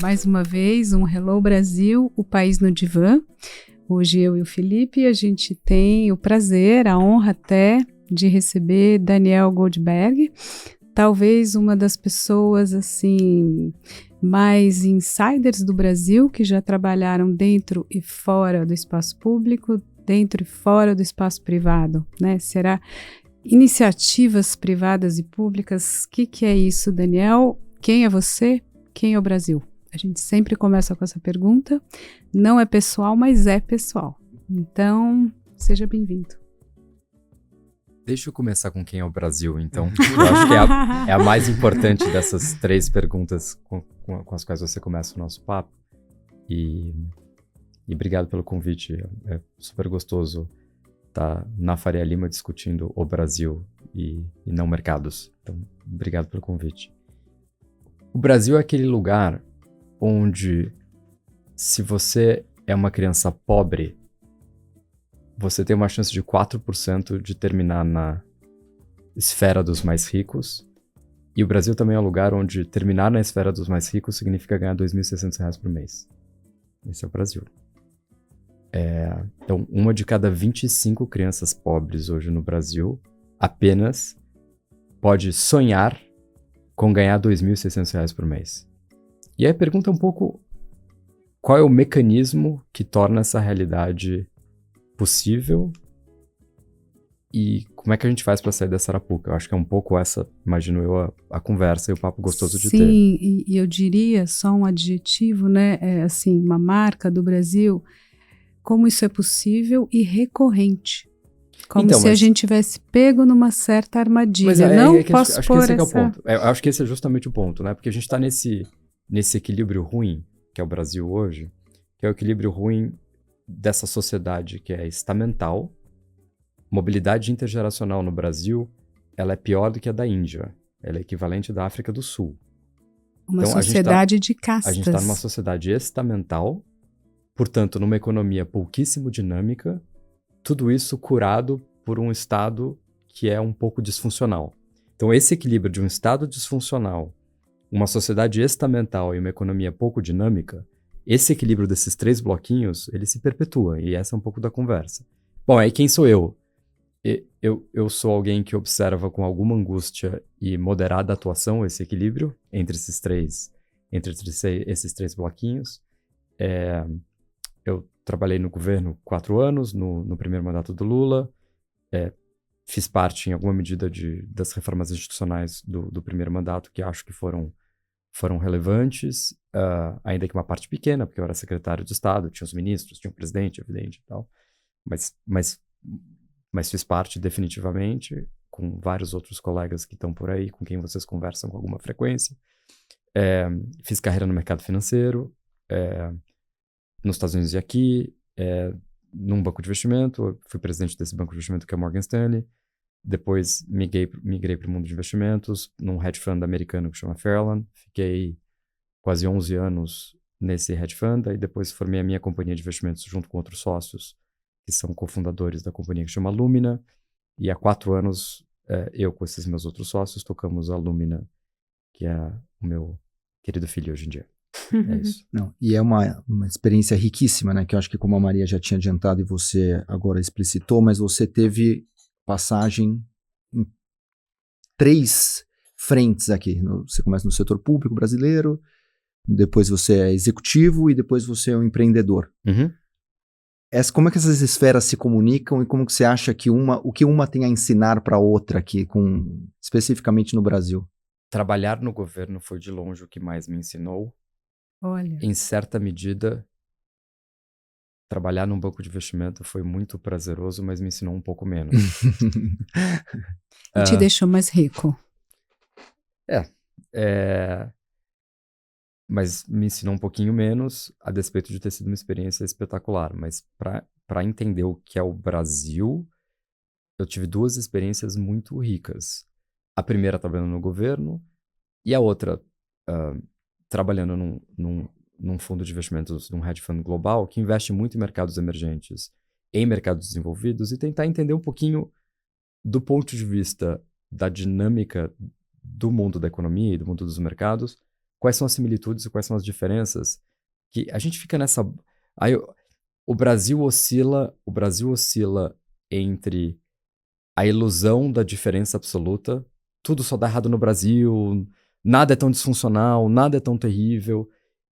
Mais uma vez, um Hello Brasil, o país no divã. Hoje eu e o Felipe, a gente tem o prazer, a honra até de receber Daniel Goldberg, talvez uma das pessoas assim mais insiders do Brasil, que já trabalharam dentro e fora do espaço público, dentro e fora do espaço privado, né? Será iniciativas privadas e públicas. O que é isso, Daniel? Quem é você? Quem é o Brasil? A gente sempre começa com essa pergunta. Não é pessoal, mas é pessoal. Então, seja bem-vindo. Deixa eu começar com quem é o Brasil, então. Eu acho que é a mais importante dessas três perguntas com as quais você começa o nosso papo. E obrigado pelo convite. É super gostoso estar na Faria Lima discutindo o Brasil e não mercados. Então, obrigado pelo convite. O Brasil é aquele lugar onde, se você é uma criança pobre, você tem uma chance de 4% de terminar na esfera dos mais ricos. E o Brasil também é um lugar onde terminar na esfera dos mais ricos significa ganhar R$ 2.600 por mês. Esse é o Brasil. Então, uma de cada 25 crianças pobres hoje no Brasil apenas pode sonhar com ganhar R$ 2.600 por mês. E aí a pergunta é um pouco qual é o mecanismo que torna essa realidade possível e como é que a gente faz para sair dessa arapuca. Eu acho que é um pouco essa, imagino eu, a conversa e o papo gostoso de ter. Sim, e eu diria só um adjetivo, né? Assim, uma marca do Brasil, como isso é possível e recorrente. Como então, se a gente tivesse pego numa certa armadilha. Não posso acho pôr que esse é o essa... ponto. Eu acho que esse é justamente o ponto, né? Porque a gente está nesse equilíbrio ruim, que é o Brasil hoje, que é o equilíbrio ruim dessa sociedade que é estamental. Mobilidade intergeracional no Brasil, ela é pior do que a da Índia. Ela é equivalente da África do Sul. Uma Então, sociedade de castas. A gente está numa sociedade estamental, portanto, numa economia pouquíssimo dinâmica, tudo isso curado por um Estado que é um pouco disfuncional. Então, esse equilíbrio de um Estado disfuncional, uma sociedade estamental e uma economia pouco dinâmica, esse equilíbrio desses três bloquinhos, ele se perpetua, e essa é um pouco da conversa. Bom, aí quem sou eu? Eu sou alguém que observa com alguma angústia e moderada atuação esse equilíbrio entre esses três bloquinhos. Eu trabalhei no governo 4 anos, no primeiro mandato do Lula, fiz parte em alguma medida das reformas institucionais do primeiro mandato, que acho que foram relevantes, ainda que uma parte pequena, porque eu era secretário de Estado, tinha os ministros, tinha o presidente, evidente e tal, mas fiz parte definitivamente, com vários outros colegas que estão por aí, com quem vocês conversam com alguma frequência. Fiz carreira no mercado financeiro, nos Estados Unidos e aqui, num banco de investimento. Eu fui presidente desse banco de investimento que é o Morgan Stanley. Depois migrei para o mundo de investimentos, num hedge fund americano que chama Fairlawn. Fiquei quase 11 anos nesse hedge fund, e depois formei a minha companhia de investimentos junto com outros sócios, que são cofundadores da companhia que chama Lumina, e há 4 anos eu com esses meus outros sócios tocamos a Lumina, que é o meu querido filho hoje em dia. É isso. Não, e é uma experiência riquíssima, né, que eu acho que como a Maria já tinha adiantado e você agora explicitou, mas você teve passagem em 3 frentes aqui. Você começa no setor público brasileiro, depois você é executivo e depois você é um empreendedor. Uhum. Como é que essas esferas se comunicam e como que você acha que o que uma tem a ensinar para a outra aqui, especificamente no Brasil? Trabalhar no governo foi de longe o que mais me ensinou. Olha, Em certa medida, trabalhar num banco de investimento foi muito prazeroso, mas me ensinou um pouco menos. e te deixou mais rico. Mas me ensinou um pouquinho menos, a despeito de ter sido uma experiência espetacular. Mas para entender o que é o Brasil, eu tive 2 experiências muito ricas. A primeira trabalhando no governo e a outra trabalhando num fundo de investimentos, num hedge fund global, que investe muito em mercados emergentes, em mercados desenvolvidos, e tentar entender um pouquinho do ponto de vista da dinâmica do mundo da economia e do mundo dos mercados, quais são as similitudes e quais são as diferenças, que a gente fica nessa... Aí, o Brasil oscila entre a ilusão da diferença absoluta, tudo só dá errado no Brasil, nada é tão disfuncional, nada é tão terrível,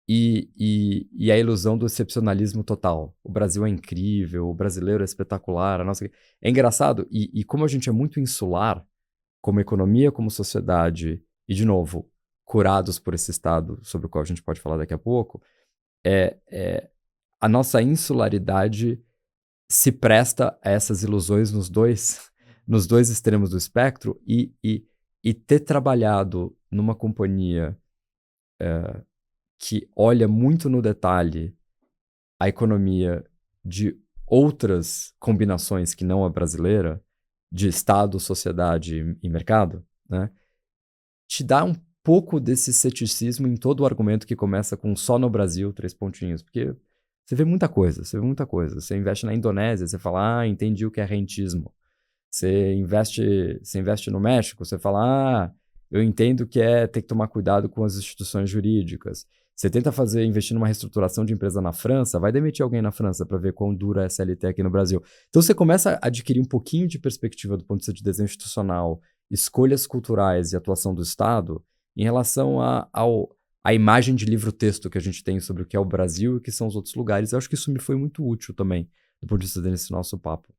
e a ilusão do excepcionalismo total. O Brasil é incrível, o brasileiro é espetacular, a nossa... É engraçado, e como a gente é muito insular, como economia, como sociedade, e de novo, curados por esse estado, sobre o qual a gente pode falar daqui a pouco, a nossa insularidade se presta a essas ilusões nos dois extremos do espectro, e ter trabalhado numa companhia que olha muito no detalhe a economia de outras combinações que não a brasileira, de Estado, sociedade e mercado, né, te dá um pouco desse ceticismo em todo o argumento que começa com só no Brasil, 3 pontinhos, porque você vê muita coisa. Você investe na Indonésia, você fala, entendi o que é rentismo. Você investe no México, você fala, eu entendo que ter que tomar cuidado com as instituições jurídicas. Você tenta investir numa reestruturação de empresa na França, vai demitir alguém na França para ver quão dura é a CLT aqui no Brasil. Então você começa a adquirir um pouquinho de perspectiva do ponto de vista de desenho institucional, escolhas culturais e atuação do Estado em relação à imagem de livro-texto que a gente tem sobre o que é o Brasil e o que são os outros lugares. Eu acho que isso me foi muito útil também, do ponto de vista desse nosso papo.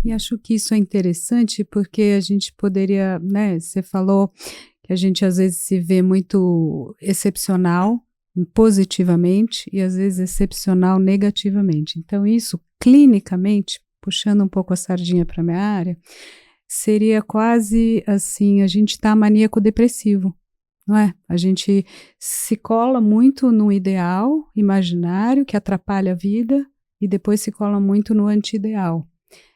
E acho que isso é interessante porque a gente poderia, né, você falou que a gente às vezes se vê muito excepcional positivamente e às vezes excepcional negativamente. Então isso, clinicamente, puxando um pouco a sardinha para a minha área, seria quase assim, a gente está maníaco-depressivo, não é? A gente se cola muito no ideal imaginário que atrapalha a vida e depois se cola muito no anti-ideal.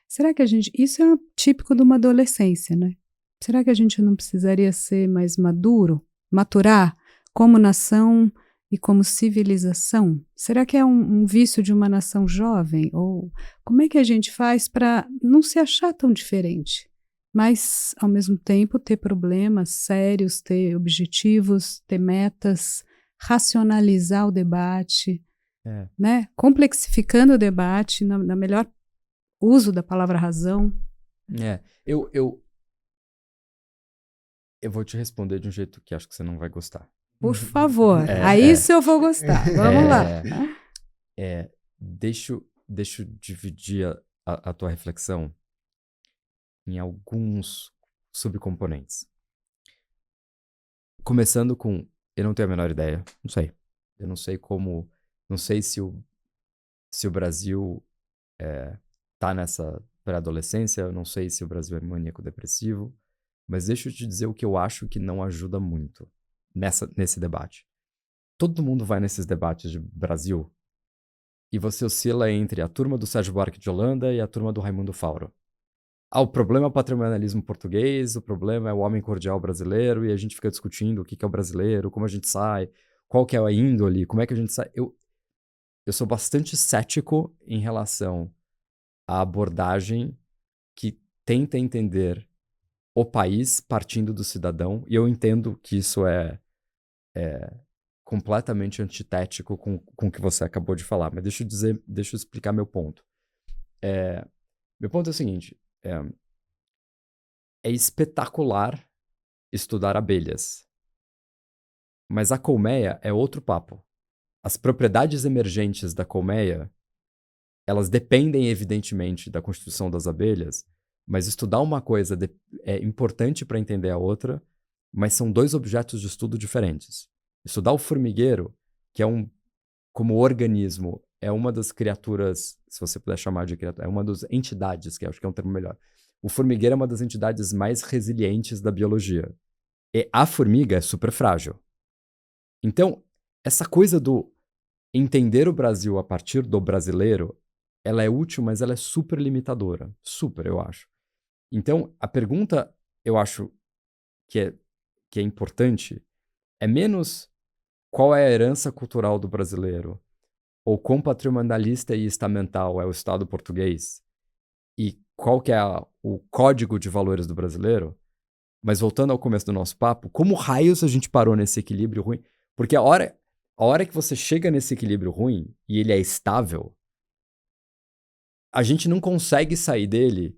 Será que isso é típico de uma adolescência, né? Será que a gente não precisaria ser mais maduro, maturar como nação e como civilização? Será que é um vício de uma nação jovem? Ou como é que a gente faz para não se achar tão diferente, mas ao mesmo tempo ter problemas sérios, ter objetivos, ter metas, racionalizar o debate, né? Complexificando o debate na melhor uso da palavra razão? Eu vou te responder de um jeito que acho que você não vai gostar. Por favor, isso eu vou gostar. Vamos lá. Deixa eu dividir a tua reflexão em alguns subcomponentes. Começando com, eu não tenho a menor ideia, não sei. Eu não sei como, não sei se o Brasil tá nessa pré-adolescência, eu não sei se o Brasil é maníaco-depressivo, mas deixa eu te dizer o que eu acho que não ajuda muito nesse debate. Todo mundo vai nesses debates de Brasil e você oscila entre a turma do Sérgio Buarque de Holanda e a turma do Raimundo Fauro. O problema é o patrimonialismo português, o problema é o homem cordial brasileiro, e a gente fica discutindo o que é o brasileiro, como a gente sai, qual que é a índole, como é que a gente sai. Eu sou bastante cético em relação à abordagem que tenta entender o país partindo do cidadão, e eu entendo que isso é completamente antitético com o que você acabou de falar, mas deixa eu explicar meu ponto. Meu ponto é o seguinte, é espetacular estudar abelhas, mas a colmeia é outro papo. As propriedades emergentes da colmeia, elas dependem evidentemente da constituição das abelhas, mas estudar uma coisa é importante para entender a outra, mas são 2 objetos de estudo diferentes. Estudar o formigueiro, que como organismo, é uma das criaturas, se você puder chamar de criatura, é uma das entidades, que eu acho que é um termo melhor. O formigueiro é uma das entidades mais resilientes da biologia. E a formiga é super frágil. Então, essa coisa do entender o Brasil a partir do brasileiro, ela é útil, mas ela é super limitadora. Super, eu acho. Então, a pergunta, eu acho que é importante, é menos qual é a herança cultural do brasileiro, ou quão patrimonialista e estamental é o Estado português, e qual que é o código de valores do brasileiro. Mas voltando ao começo do nosso papo, como raios a gente parou nesse equilíbrio ruim? Porque a hora que você chega nesse equilíbrio ruim e ele é estável, a gente não consegue sair dele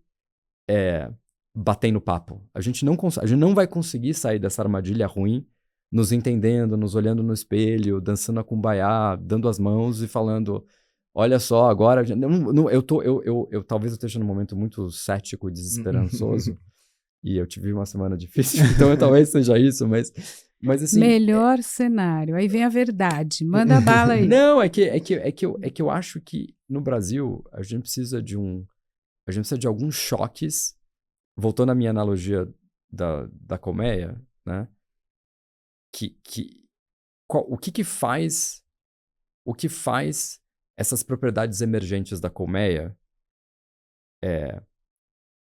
batendo papo. A gente não vai conseguir sair dessa armadilha ruim nos entendendo, nos olhando no espelho, dançando a kumbaya, dando as mãos e falando, olha só, agora... Eu talvez eu esteja num momento muito cético e desesperançoso, e eu tive uma semana difícil, então talvez seja isso, mas assim... Melhor cenário, aí vem a verdade, manda bala aí. Não, é que eu acho que no Brasil a gente precisa de alguns choques, voltando à minha analogia da colmeia, né? O que faz essas propriedades emergentes da colmeia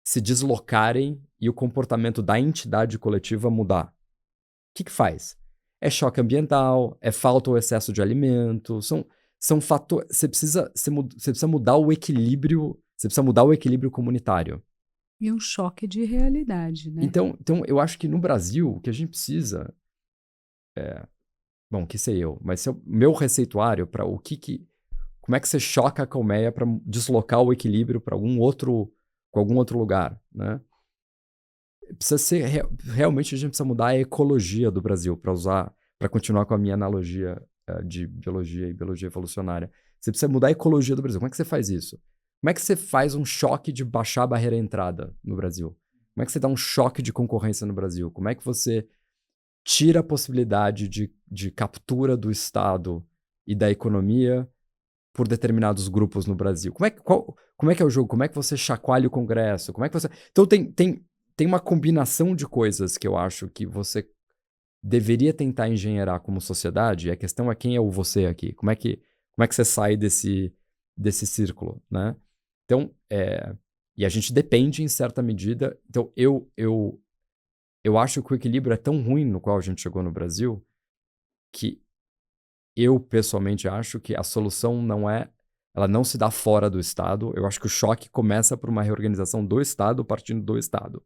se deslocarem e o comportamento da entidade coletiva mudar? O que faz? É choque ambiental, é falta ou excesso de alimento, são fatores... Você precisa mudar o equilíbrio, você precisa mudar o equilíbrio comunitário. E um choque de realidade, né? Então eu acho que no Brasil, o que a gente precisa... Bom, que sei eu, mas meu receituário para como é que você choca a colmeia para deslocar o equilíbrio para algum outro lugar, né? Precisa ser realmente a gente precisa mudar a ecologia do Brasil para continuar com a minha analogia de biologia e biologia evolucionária. Você precisa mudar a ecologia do Brasil. Como é que você faz isso? Como é que você faz um choque de baixar a barreira à entrada no Brasil? Como é que você dá um choque de concorrência no Brasil? Como é que você tira a possibilidade de captura do Estado e da economia por determinados grupos no Brasil? Como é que é o jogo? Como é que você chacoalha o Congresso? Como é que você... Então tem uma combinação de coisas que eu acho que você deveria tentar engenheirar como sociedade, e a questão é quem é o você aqui? Como é que você sai desse círculo, né? Então, e a gente depende em certa medida. Então, eu acho que o equilíbrio é tão ruim no qual a gente chegou no Brasil que eu, pessoalmente, acho que a solução ela não se dá fora do Estado. Eu acho que o choque começa por uma reorganização do Estado partindo do Estado.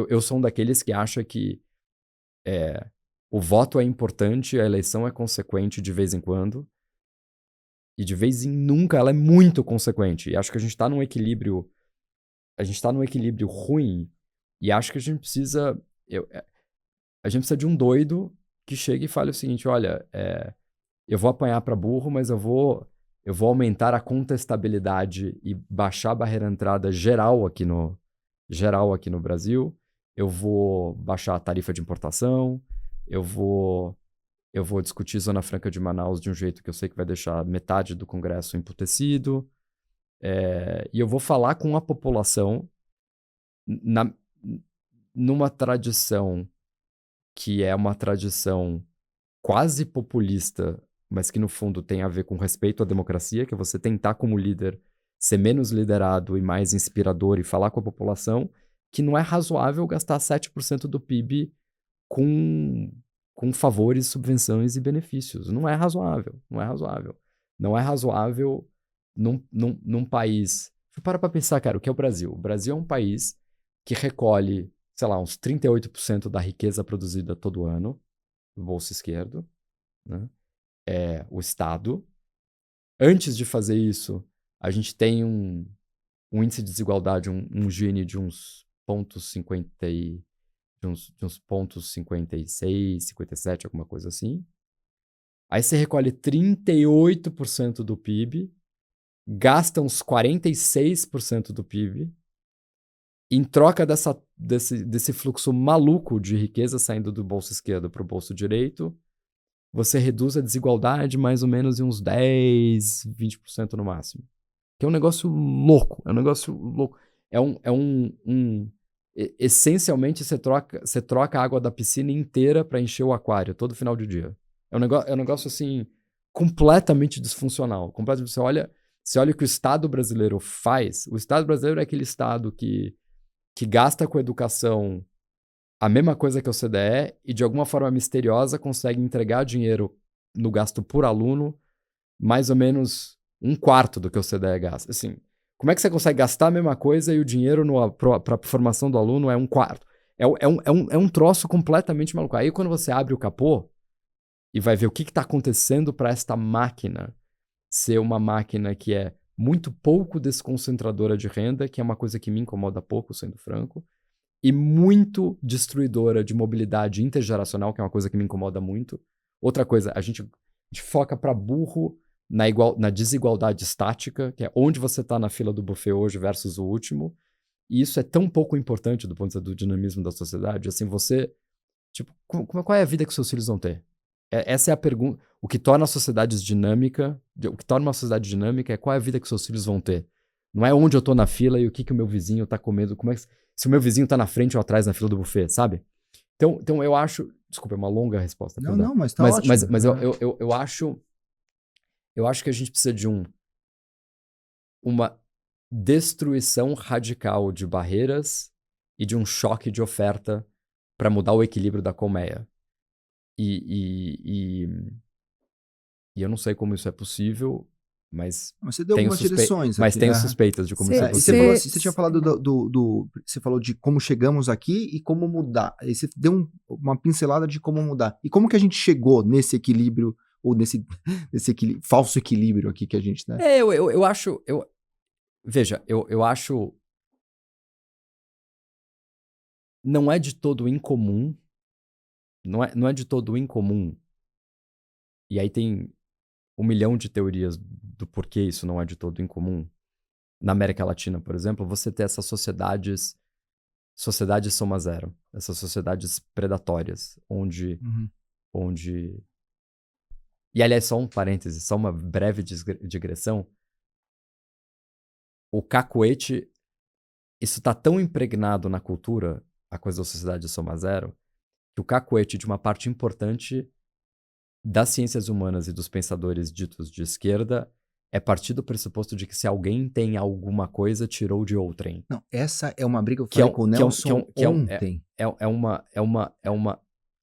Eu sou um daqueles que acha que o voto é importante, a eleição é consequente de vez em quando, e de vez em nunca ela é muito consequente. E acho que a gente está num equilíbrio ruim, e acho que a gente precisa de um doido que chegue e fale o seguinte, olha, eu vou apanhar para burro, mas eu vou aumentar a contestabilidade e baixar a barreira de entrada geral aqui no Brasil, eu vou baixar a tarifa de importação, eu vou discutir Zona Franca de Manaus de um jeito que eu sei que vai deixar metade do Congresso emputecido, e eu vou falar com a população numa tradição que é uma tradição quase populista, mas que no fundo tem a ver com respeito à democracia, que é você tentar como líder ser menos liderado e mais inspirador e falar com a população, que não é razoável gastar 7% do PIB com favores, subvenções e benefícios. Não é razoável. Não é razoável num país... Para pensar, cara, o que é o Brasil? O Brasil é um país que recolhe, sei lá, uns 38% da riqueza produzida todo ano, do bolso esquerdo, né? O Estado. Antes de fazer isso, a gente tem um índice de desigualdade, um Gini de uns pontos 56, 57, alguma coisa assim. Aí você recolhe 38% do PIB, gasta uns 46% do PIB, em troca desse fluxo maluco de riqueza saindo do bolso esquerdo para o bolso direito, você reduz a desigualdade mais ou menos em uns 10, 20% no máximo. Que é um negócio louco. Essencialmente, você troca a água da piscina inteira para encher o aquário todo final de dia. É um negócio assim, completamente disfuncional. Você olha o que o Estado brasileiro faz. O Estado brasileiro é aquele Estado que gasta com educação a mesma coisa que o CDE e, de alguma forma misteriosa, consegue entregar dinheiro no gasto por aluno mais ou menos 1/4 do que o CDE gasta. Assim, como é que você consegue gastar a mesma coisa e o dinheiro para a formação do aluno é 1/4? É um troço completamente maluco. Aí, quando você abre o capô, e vai ver o que está acontecendo para esta máquina ser uma máquina que é muito pouco desconcentradora de renda, que é uma coisa que me incomoda pouco, sendo franco, e muito destruidora de mobilidade intergeracional, que é uma coisa que me incomoda muito. Outra coisa, a gente foca para burro na desigualdade estática, que é onde você está na fila do buffet hoje versus o último. E isso é tão pouco importante do ponto de vista do dinamismo da sociedade. Assim, você... Tipo, qual é a vida que seus filhos vão ter? Essa é a pergunta. O que torna a sociedade dinâmica... O que torna uma sociedade dinâmica é qual é a vida que seus filhos vão ter. Não é onde eu tô na fila e o que o meu vizinho tá comendo. Se o meu vizinho tá na frente ou atrás na fila do buffet, sabe? Então eu acho... Desculpa, é uma longa resposta. Não, mas tá ótimo. Mas eu acho... Eu acho que a gente precisa de uma destruição radical de barreiras e de um choque de oferta para mudar o equilíbrio da colmeia. E eu não sei como isso é possível, mas você deu algumas direções. Mas tenho suspeitas de como isso é possível. Você tinha falado você falou de como chegamos aqui e como mudar. Aí você deu uma pincelada de como mudar. E como que a gente chegou nesse equilíbrio, ou nesse falso equilíbrio aqui que a gente... Né? Eu acho... Veja, eu acho... Não é de todo incomum. Não é de todo incomum. E aí tem 1 milhão de teorias do porquê isso não é de todo incomum. Na América Latina, por exemplo, você tem essas sociedades soma zero. Essas sociedades predatórias, onde... E, aliás, só um parêntese, só uma breve digressão. O cacuete, isso tá tão impregnado na cultura, a coisa da sociedade soma zero, que o cacuete de uma parte importante das ciências humanas e dos pensadores ditos de esquerda é partir do pressuposto de que se alguém tem alguma coisa, tirou de outrem. Não, essa é uma briga que eu falei com o Nelson ontem.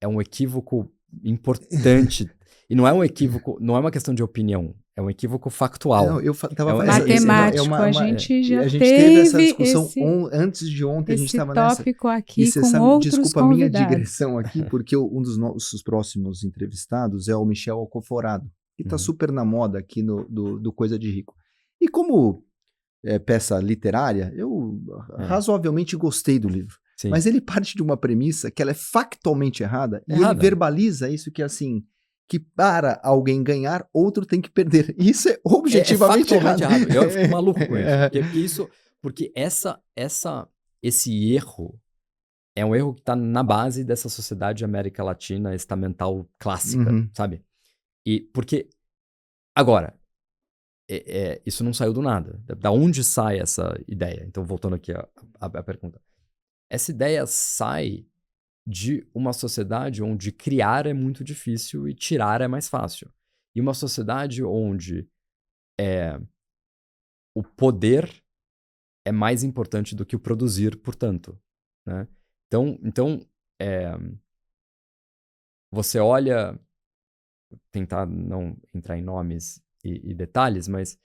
É um equívoco importante. E não é um equívoco, não é uma questão de opinião, é um equívoco factual. Não, eu tava matemático, a gente já teve essa discussão antes de ontem, a gente estava nessa. Tópico aqui com sabe, outros desculpa convidados. A minha digressão aqui, porque um dos nossos próximos entrevistados é o Michel Alcoforado, que está super na moda aqui do Coisa de Rico. E como peça literária, eu razoavelmente gostei do livro. Sim. Mas ele parte de uma premissa que ela é factualmente errada. E ele verbaliza isso que é assim... que para alguém ganhar, outro tem que perder. Isso é objetivamente errado. Eu fico maluco com isso. Porque esse erro é um erro que está na base dessa sociedade América Latina estamental clássica, sabe? E porque, agora, isso não saiu do nada. Da onde sai essa ideia? Então, voltando aqui à pergunta. Essa ideia sai de uma sociedade onde criar é muito difícil e tirar é mais fácil. E uma sociedade onde o poder é mais importante do que o produzir, portanto. Né? Então você olha... Tentar não entrar em nomes e detalhes, mas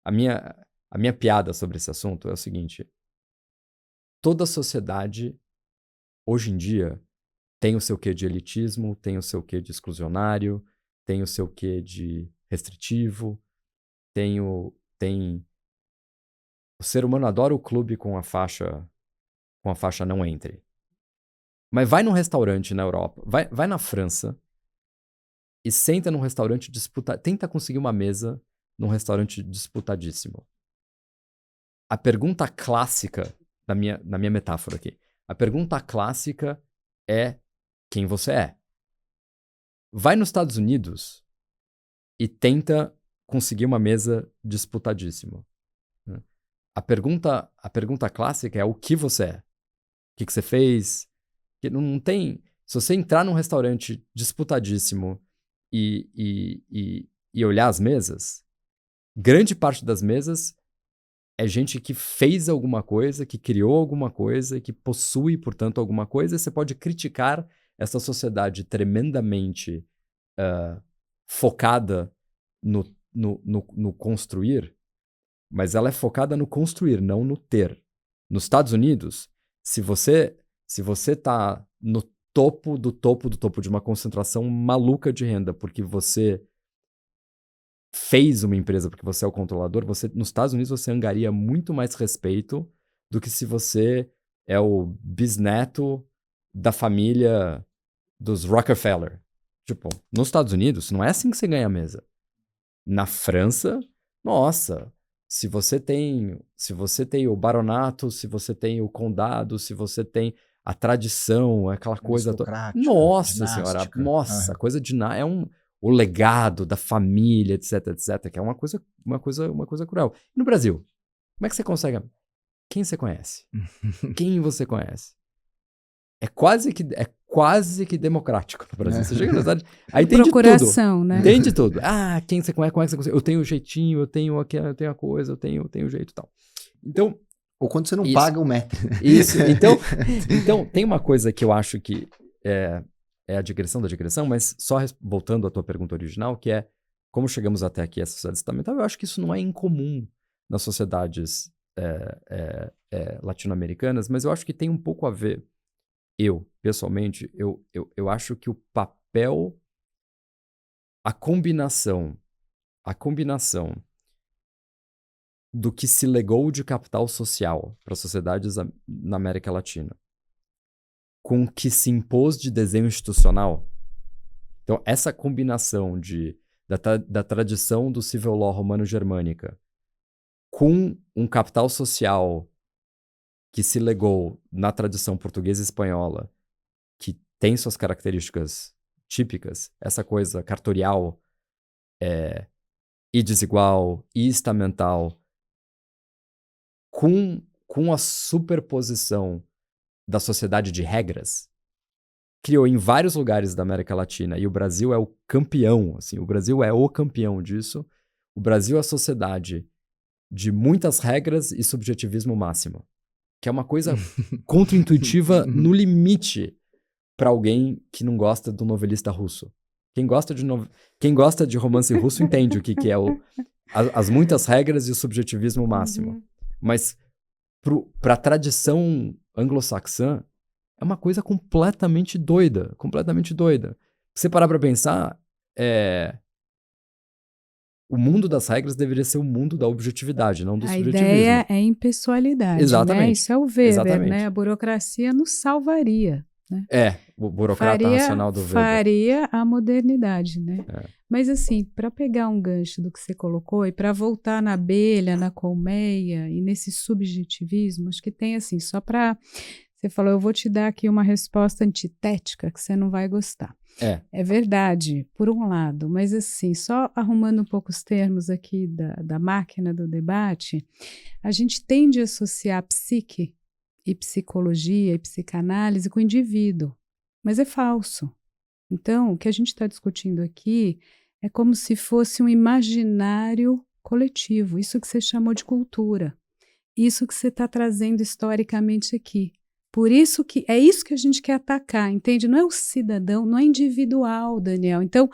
a minha piada sobre esse assunto é o seguinte. Toda sociedade... Hoje em dia, tem o seu quê de elitismo, tem o seu quê de exclusionário, tem o seu quê de restritivo, tem o ser humano adora o clube com a faixa não entre. Mas vai num restaurante na Europa, vai na França e senta num restaurante tenta conseguir uma mesa num restaurante disputadíssimo. A pergunta clássica na minha metáfora aqui. A pergunta clássica é quem você é. Vai nos Estados Unidos e tenta conseguir uma mesa disputadíssima. A pergunta clássica é o que você é. O que você fez? Que não tem... Se você entrar num restaurante disputadíssimo e olhar as mesas, grande parte das mesas é gente que fez alguma coisa, que criou alguma coisa, que possui, portanto, alguma coisa. E você pode criticar essa sociedade tremendamente focada no construir, mas ela é focada no construir, não no ter. Nos Estados Unidos, se você tá no topo do topo do topo de uma concentração maluca de renda, porque você fez uma empresa, porque você é o controlador, nos Estados Unidos você angaria muito mais respeito do que se você é o bisneto da família dos Rockefeller. Tipo, nos Estados Unidos, não é assim que você ganha a mesa. Na França, nossa, se você tem o baronato, se você tem o condado, se você tem a tradição, aquela coisa toda. Nossa senhora, nossa, a coisa de o legado da família, etc, etc, que é uma coisa cruel. E no Brasil, como é que você consegue? Quem você conhece? Quem você conhece? É quase que democrático no Brasil. Você chega na cidade, aí tem de tudo. Né? Tem de tudo. Ah, quem você conhece? Como é que você consegue? Eu tenho um jeitinho, eu tenho a coisa, eu tenho o jeito e tal. Então... Ou quando você não paga o metro. Isso. Então, tem uma coisa que eu acho que é a digressão da digressão, mas só voltando à tua pergunta original, que é como chegamos até aqui, essa sociedade estamental, eu acho que isso não é incomum nas sociedades latino-americanas, mas eu acho que tem um pouco a ver. Eu, pessoalmente, eu acho que o papel, a combinação do que se legou de capital social para sociedades na América Latina, com o que se impôs de desenho institucional. Então, essa combinação da tradição do civil law romano-germânica com um capital social que se legou na tradição portuguesa e espanhola, que tem suas características típicas, essa coisa cartorial e desigual e estamental, com a superposição da sociedade de regras, criou em vários lugares da América Latina, e o Brasil é o campeão, assim, o Brasil é o campeão disso. O Brasil é a sociedade de muitas regras e subjetivismo máximo, que é uma coisa contra-intuitiva no limite para alguém que não gosta do novelista russo. Quem gosta de romance russo entende o que é as muitas regras e o subjetivismo máximo. Uhum. Mas para a tradição anglo-saxã, é uma coisa completamente doida. Se você parar para pensar, o mundo das regras deveria ser o mundo da objetividade, não do subjetivismo. A ideia é impessoalidade, Exatamente. né? Isso é o Weber, Exatamente. né? A burocracia nos salvaria, né? O burocrata racional do Weber. Faria a modernidade, né? Mas assim, para pegar um gancho do que você colocou e para voltar na abelha, na colmeia e nesse subjetivismo, acho que tem assim, só para... Você falou, eu vou te dar aqui uma resposta antitética que você não vai gostar. É verdade, por um lado, mas assim, só arrumando um pouco os termos aqui da máquina do debate, a gente tende a associar psique e psicologia e psicanálise com o indivíduo, mas é falso. Então, o que a gente está discutindo aqui é como se fosse um imaginário coletivo, isso que você chamou de cultura, isso que você está trazendo historicamente aqui. Por isso que é isso que a gente quer atacar, entende? Não é o cidadão, não é individual, Daniel. Então,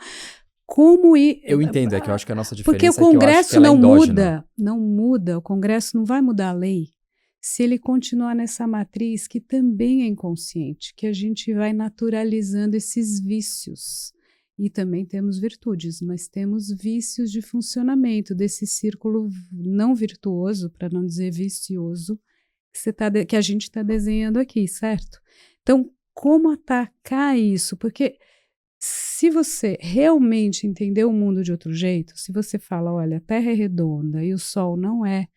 como ir... Eu entendo, é que eu acho que a nossa diferença porque o Congresso não muda, o Congresso não vai mudar a lei se ele continuar nessa matriz que também é inconsciente, que a gente vai naturalizando esses vícios. E também temos virtudes, mas temos vícios de funcionamento desse círculo não virtuoso, para não dizer vicioso, que a gente está desenhando aqui, certo? Então, como atacar isso? Porque se você realmente entender o mundo de outro jeito, se você fala, olha, a Terra é redonda e o Sol não é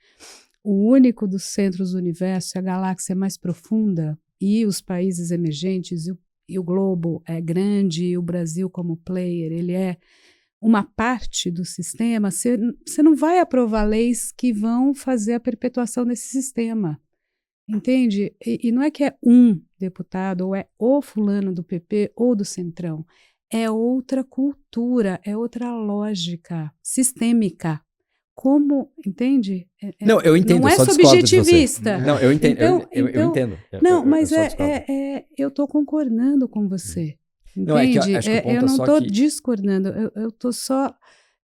o único dos centros do universo, a galáxia é mais profunda e os países emergentes e o globo é grande e o Brasil como player, ele é uma parte do sistema, você não vai aprovar leis que vão fazer a perpetuação desse sistema. Entende? E não é que é um deputado, ou é o fulano do PP ou do Centrão. É outra cultura, é outra lógica sistêmica. Como, entende? Não, eu entendo, não é só discordo de você. subjetivista. Não, eu entendo. Então, eu entendo. Mas eu estou concordando com você. Entende? Não, é que acho que o ponto eu não é só estou que... discordando, eu estou só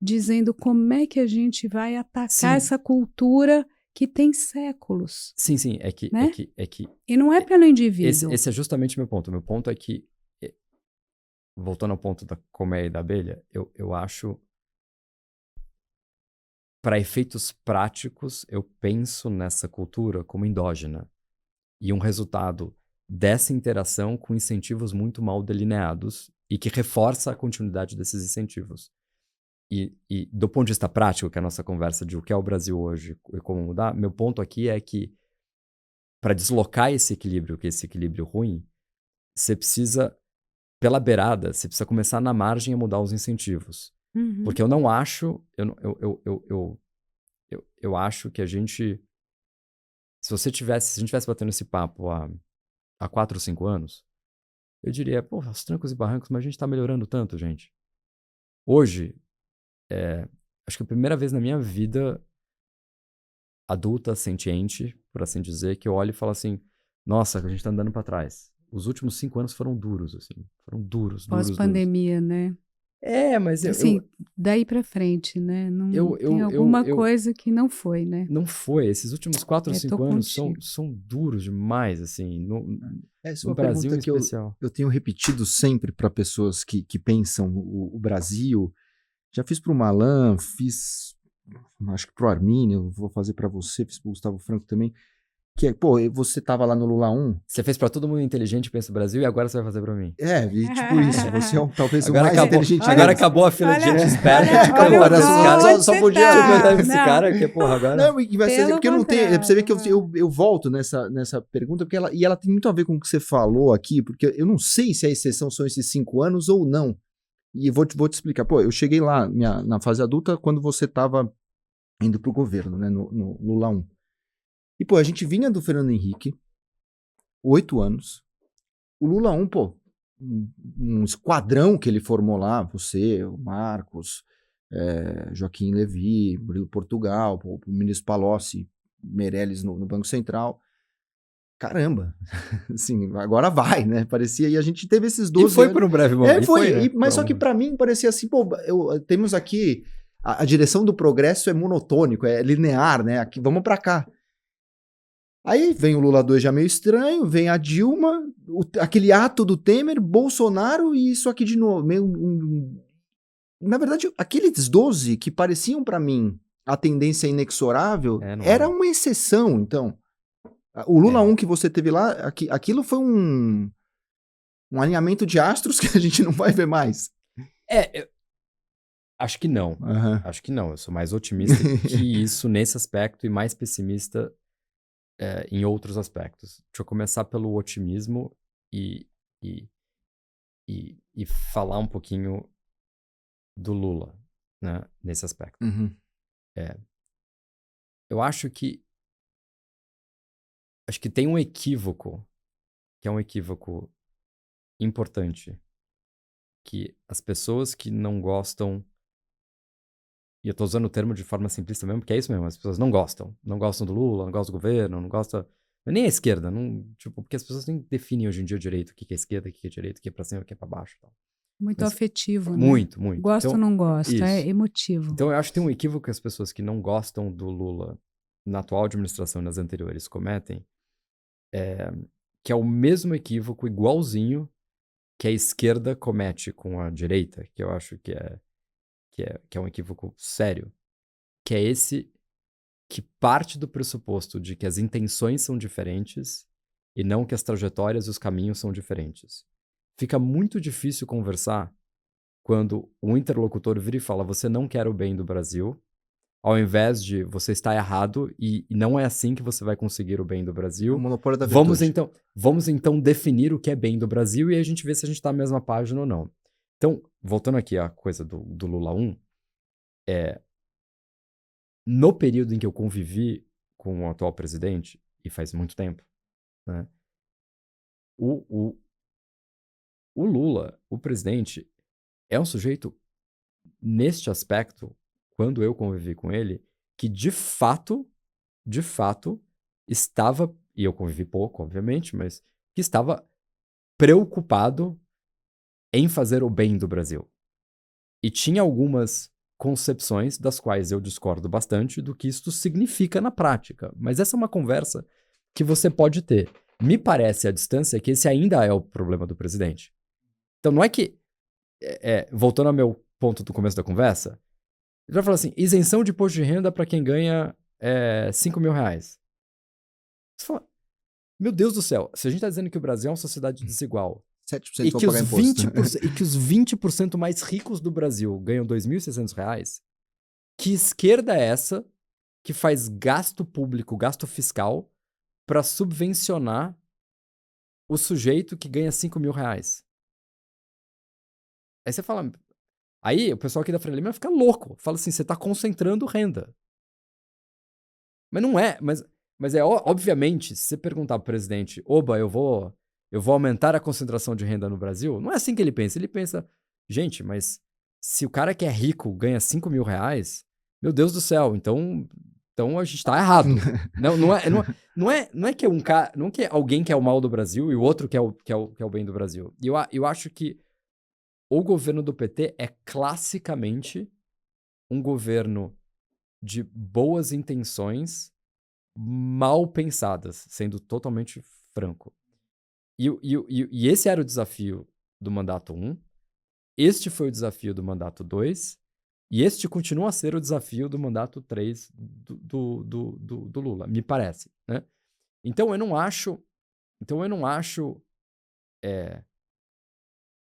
dizendo como é que a gente vai atacar essa cultura que tem séculos. Sim, né? é que E não é pelo indivíduo. Esse é justamente o meu ponto. O meu ponto é que voltando ao ponto da colmeia e da abelha, eu acho, para efeitos práticos, eu penso nessa cultura como endógena. E um resultado dessa interação com incentivos muito mal delineados e que reforça a continuidade desses incentivos. E do ponto de vista prático, que é a nossa conversa de o que é o Brasil hoje e como mudar, meu ponto aqui é que para deslocar esse equilíbrio, que é esse equilíbrio ruim, você precisa, pela beirada, você precisa começar na margem a mudar os incentivos. Uhum. Porque eu não acho, eu acho que a gente, se a gente tivesse batendo esse papo há 4 ou 5 anos, eu diria, pô, aos trancos e barrancos, mas a gente tá melhorando tanto, gente. Hoje, acho que é a primeira vez na minha vida adulta, sentiente, por assim dizer, que eu olho e falo assim, nossa, a gente tá andando pra trás. Os últimos 5 anos foram duros, assim. Foram duros. Pós-pandemia, né? Mas assim, daí pra frente, né? Não, tem alguma coisa que não foi, né? Não foi. Esses últimos 4 ou 5 anos são duros demais, assim. Essa é uma Brasil pergunta em que especial. eu tenho repetido sempre para pessoas que pensam o Brasil. Já fiz para o Malan, fiz, acho que para o Armínio, vou fazer para você, fiz para o Gustavo Franco também. Que é, pô, você tava lá no Lula 1. Você fez pra todo mundo inteligente, pensa no Brasil, e agora você vai fazer pra mim. E tipo isso, você é talvez agora o mais inteligente. Agora acabou a fila de gente esperta. Só podia mandar esse cara, que porra, agora... Não, e vai ser, porque eu não tenho... Você vê que eu volto nessa pergunta, porque ela tem muito a ver com o que você falou aqui, porque eu não sei se a exceção são esses 5 anos ou não. E vou te explicar. Pô, eu cheguei lá na fase adulta quando você tava indo pro governo, né, no Lula 1. E, pô, a gente vinha do Fernando Henrique, 8 anos. O Lula 1, pô, um esquadrão que ele formou lá, você, o Marcos, Joaquim Levy, Murilo Portugal, o ministro Palocci, Meirelles no Banco Central. Caramba, assim, agora vai, né? Parecia, e a gente teve esses 12 anos. E foi por um breve momento. Né? Mas só que pra mim parecia assim, pô, temos aqui, a direção do progresso é monotônico, é linear, né? Aqui, vamos pra cá. Aí vem o Lula 2 já meio estranho, vem a Dilma, aquele ato do Temer, Bolsonaro e isso aqui de novo. Na verdade, aqueles 12 que pareciam pra mim a tendência inexorável, era uma exceção, então. O Lula 1 que você teve lá, aquilo foi um alinhamento de astros que a gente não vai ver mais. Acho que não. Acho que não. Eu sou mais otimista que isso nesse aspecto e mais pessimista em outros aspectos. Deixa eu começar pelo otimismo e falar um pouquinho do Lula, né, nesse aspecto. Eu acho que tem um equívoco, que é um equívoco importante, que as pessoas que não gostam, e eu tô usando o termo de forma simplista mesmo, porque é isso mesmo, as pessoas não gostam do Lula, não gostam do governo, não gostam, nem a esquerda, porque as pessoas nem definem hoje em dia direito o que é esquerda, o que é direita, o que é pra cima, o que é pra baixo. Tal. Muito afetivo, né? Muito. Gosto ou não gosto, isso. É emotivo. Então eu acho que tem um equívoco que as pessoas que não gostam do Lula na atual administração e nas anteriores cometem, que é o mesmo equívoco, igualzinho, que a esquerda comete com a direita, que eu acho que é um equívoco sério, que é esse que parte do pressuposto de que as intenções são diferentes e não que as trajetórias e os caminhos são diferentes. Fica muito difícil conversar quando o interlocutor vira e fala você não quer o bem do Brasil, ao invés de você está errado e não é assim que você vai conseguir o bem do Brasil. O monopólio da virtude. Vamos então definir o que é bem do Brasil e aí a gente vê se a gente está na mesma página ou não. Então, voltando aqui à coisa do Lula 1, no período em que eu convivi com o atual presidente, e faz muito tempo, né, o Lula, o presidente, é um sujeito, neste aspecto, quando eu convivi com ele, que de fato, estava, e eu convivi pouco, obviamente, mas que estava preocupado em fazer o bem do Brasil. E tinha algumas concepções das quais eu discordo bastante do que isso significa na prática. Mas essa é uma conversa que você pode ter. Me parece à distância que esse ainda é o problema do presidente. Então não é que voltando ao meu ponto do começo da conversa, ele vai falar assim, isenção de imposto de renda para quem ganha 5 mil reais. Você fala, meu Deus do céu, se a gente está dizendo que o Brasil é uma sociedade desigual 7% e vão que, pagar imposto. e que os 20% mais ricos do Brasil ganham R$ 2.600, que esquerda é essa que faz gasto público, gasto fiscal, para subvencionar o sujeito que ganha 5 mil reais? Aí você fala... Aí o pessoal aqui da Faria Lima fica louco. Fala assim, você está concentrando renda. Mas não é. Mas obviamente, se você perguntar pro presidente, oba, eu vou aumentar a concentração de renda no Brasil, não é assim que ele pensa. Ele pensa, gente, mas se o cara que é rico ganha 5 mil reais, meu Deus do céu, então a gente tá errado. Não é que um cara, não que alguém quer o mal do Brasil e o outro quer o bem do Brasil. E eu acho que o governo do PT é classicamente um governo de boas intenções mal pensadas, sendo totalmente franco. E esse era o desafio do mandato 1, este foi o desafio do mandato 2, e este continua a ser o desafio do mandato 3 do Lula, me parece, né? Então eu não acho...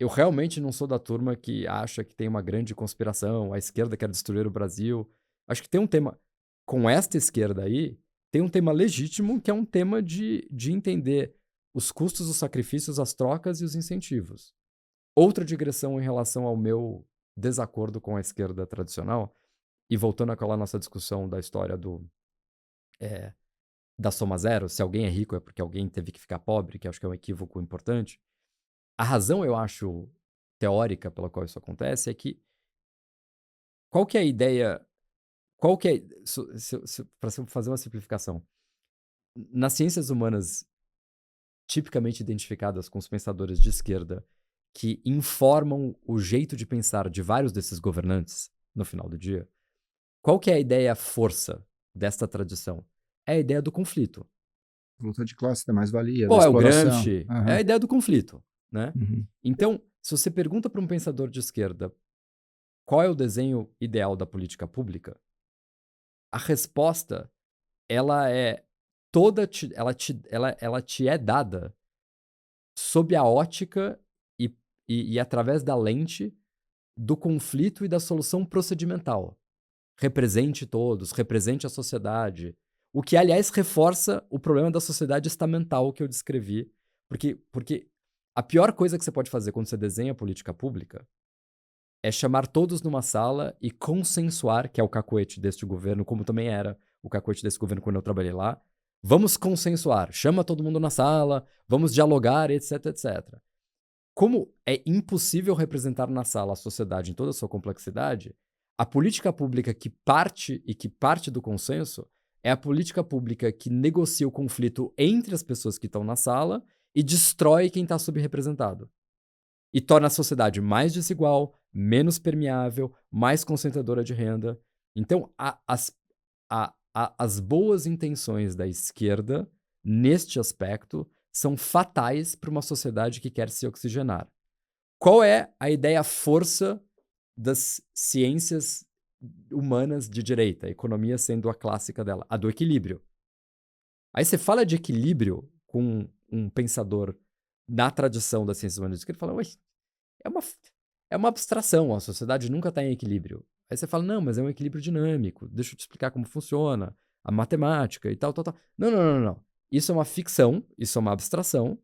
Eu realmente não sou da turma que acha que tem uma grande conspiração, a esquerda quer destruir o Brasil. Acho que tem um tema, com esta esquerda aí, tem um tema legítimo, que é um tema de entender os custos, os sacrifícios, as trocas e os incentivos. Outra digressão em relação ao meu desacordo com a esquerda tradicional, e voltando àquela nossa discussão da história da soma zero, se alguém é rico é porque alguém teve que ficar pobre, que acho que é um equívoco importante. A razão, eu acho, teórica pela qual isso acontece é que qual que é a ideia... Para fazer uma simplificação, nas ciências humanas tipicamente identificadas com os pensadores de esquerda que informam o jeito de pensar de vários desses governantes no final do dia, qual que é a ideia força desta tradição? É a ideia do conflito. Luta de classe, da mais-valia, Pô, da é o exploração. Gramsci, Uhum. é a ideia do conflito, né? Uhum. Então, se você pergunta para um pensador de esquerda qual é o desenho ideal da política pública, a resposta, ela é toda... Ela te é dada sob a ótica e através da lente do conflito e da solução procedimental. Represente todos, represente a sociedade. O que, aliás, reforça o problema da sociedade estamental que eu descrevi. Porque a pior coisa que você pode fazer quando você desenha política pública é chamar todos numa sala e consensuar, que é o cacoete deste governo, como também era o cacoete desse governo quando eu trabalhei lá. Vamos consensuar, chama todo mundo na sala, vamos dialogar, etc, etc. Como é impossível representar na sala a sociedade em toda a sua complexidade, a política pública que parte do consenso é a política pública que negocia o conflito entre as pessoas que estão na sala e destrói quem está subrepresentado. E torna a sociedade mais desigual, menos permeável, mais concentradora de renda. Então, as boas intenções da esquerda, neste aspecto, são fatais para uma sociedade que quer se oxigenar. Qual é a ideia força das ciências humanas de direita, a economia sendo a clássica dela? A do equilíbrio. Aí você fala de equilíbrio com um pensador na tradição das ciências humanas, que ele fala, ué, é uma abstração, a sociedade nunca está em equilíbrio. Aí você fala, não, mas é um equilíbrio dinâmico, deixa eu te explicar como funciona, a matemática e tal. Não. Isso é uma ficção, isso é uma abstração,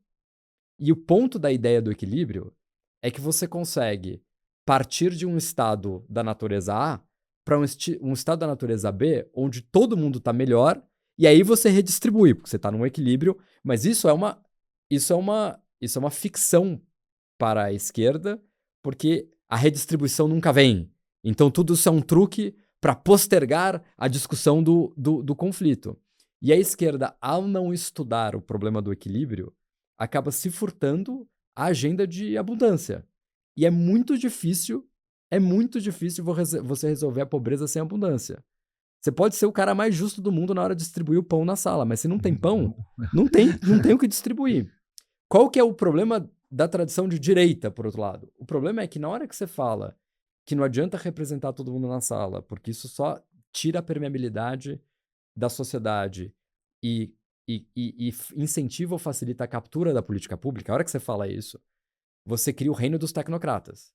e o ponto da ideia do equilíbrio é que você consegue partir de um estado da natureza A para um estado da natureza B, onde todo mundo está melhor, e aí você redistribui, porque você está num equilíbrio, mas isso é uma ficção para a esquerda, porque a redistribuição nunca vem. Então tudo isso é um truque para postergar a discussão do conflito. E a esquerda, ao não estudar o problema do equilíbrio, acaba se furtando a agenda de abundância. E é muito difícil você resolver a pobreza sem abundância. Você pode ser o cara mais justo do mundo na hora de distribuir o pão na sala, mas se não tem pão, não tem o que distribuir. Qual que é o problema da tradição de direita, por outro lado. O problema é que na hora que você fala que não adianta representar todo mundo na sala, porque isso só tira a permeabilidade da sociedade e incentiva ou facilita a captura da política pública, a hora que você fala isso, você cria o reino dos tecnocratas.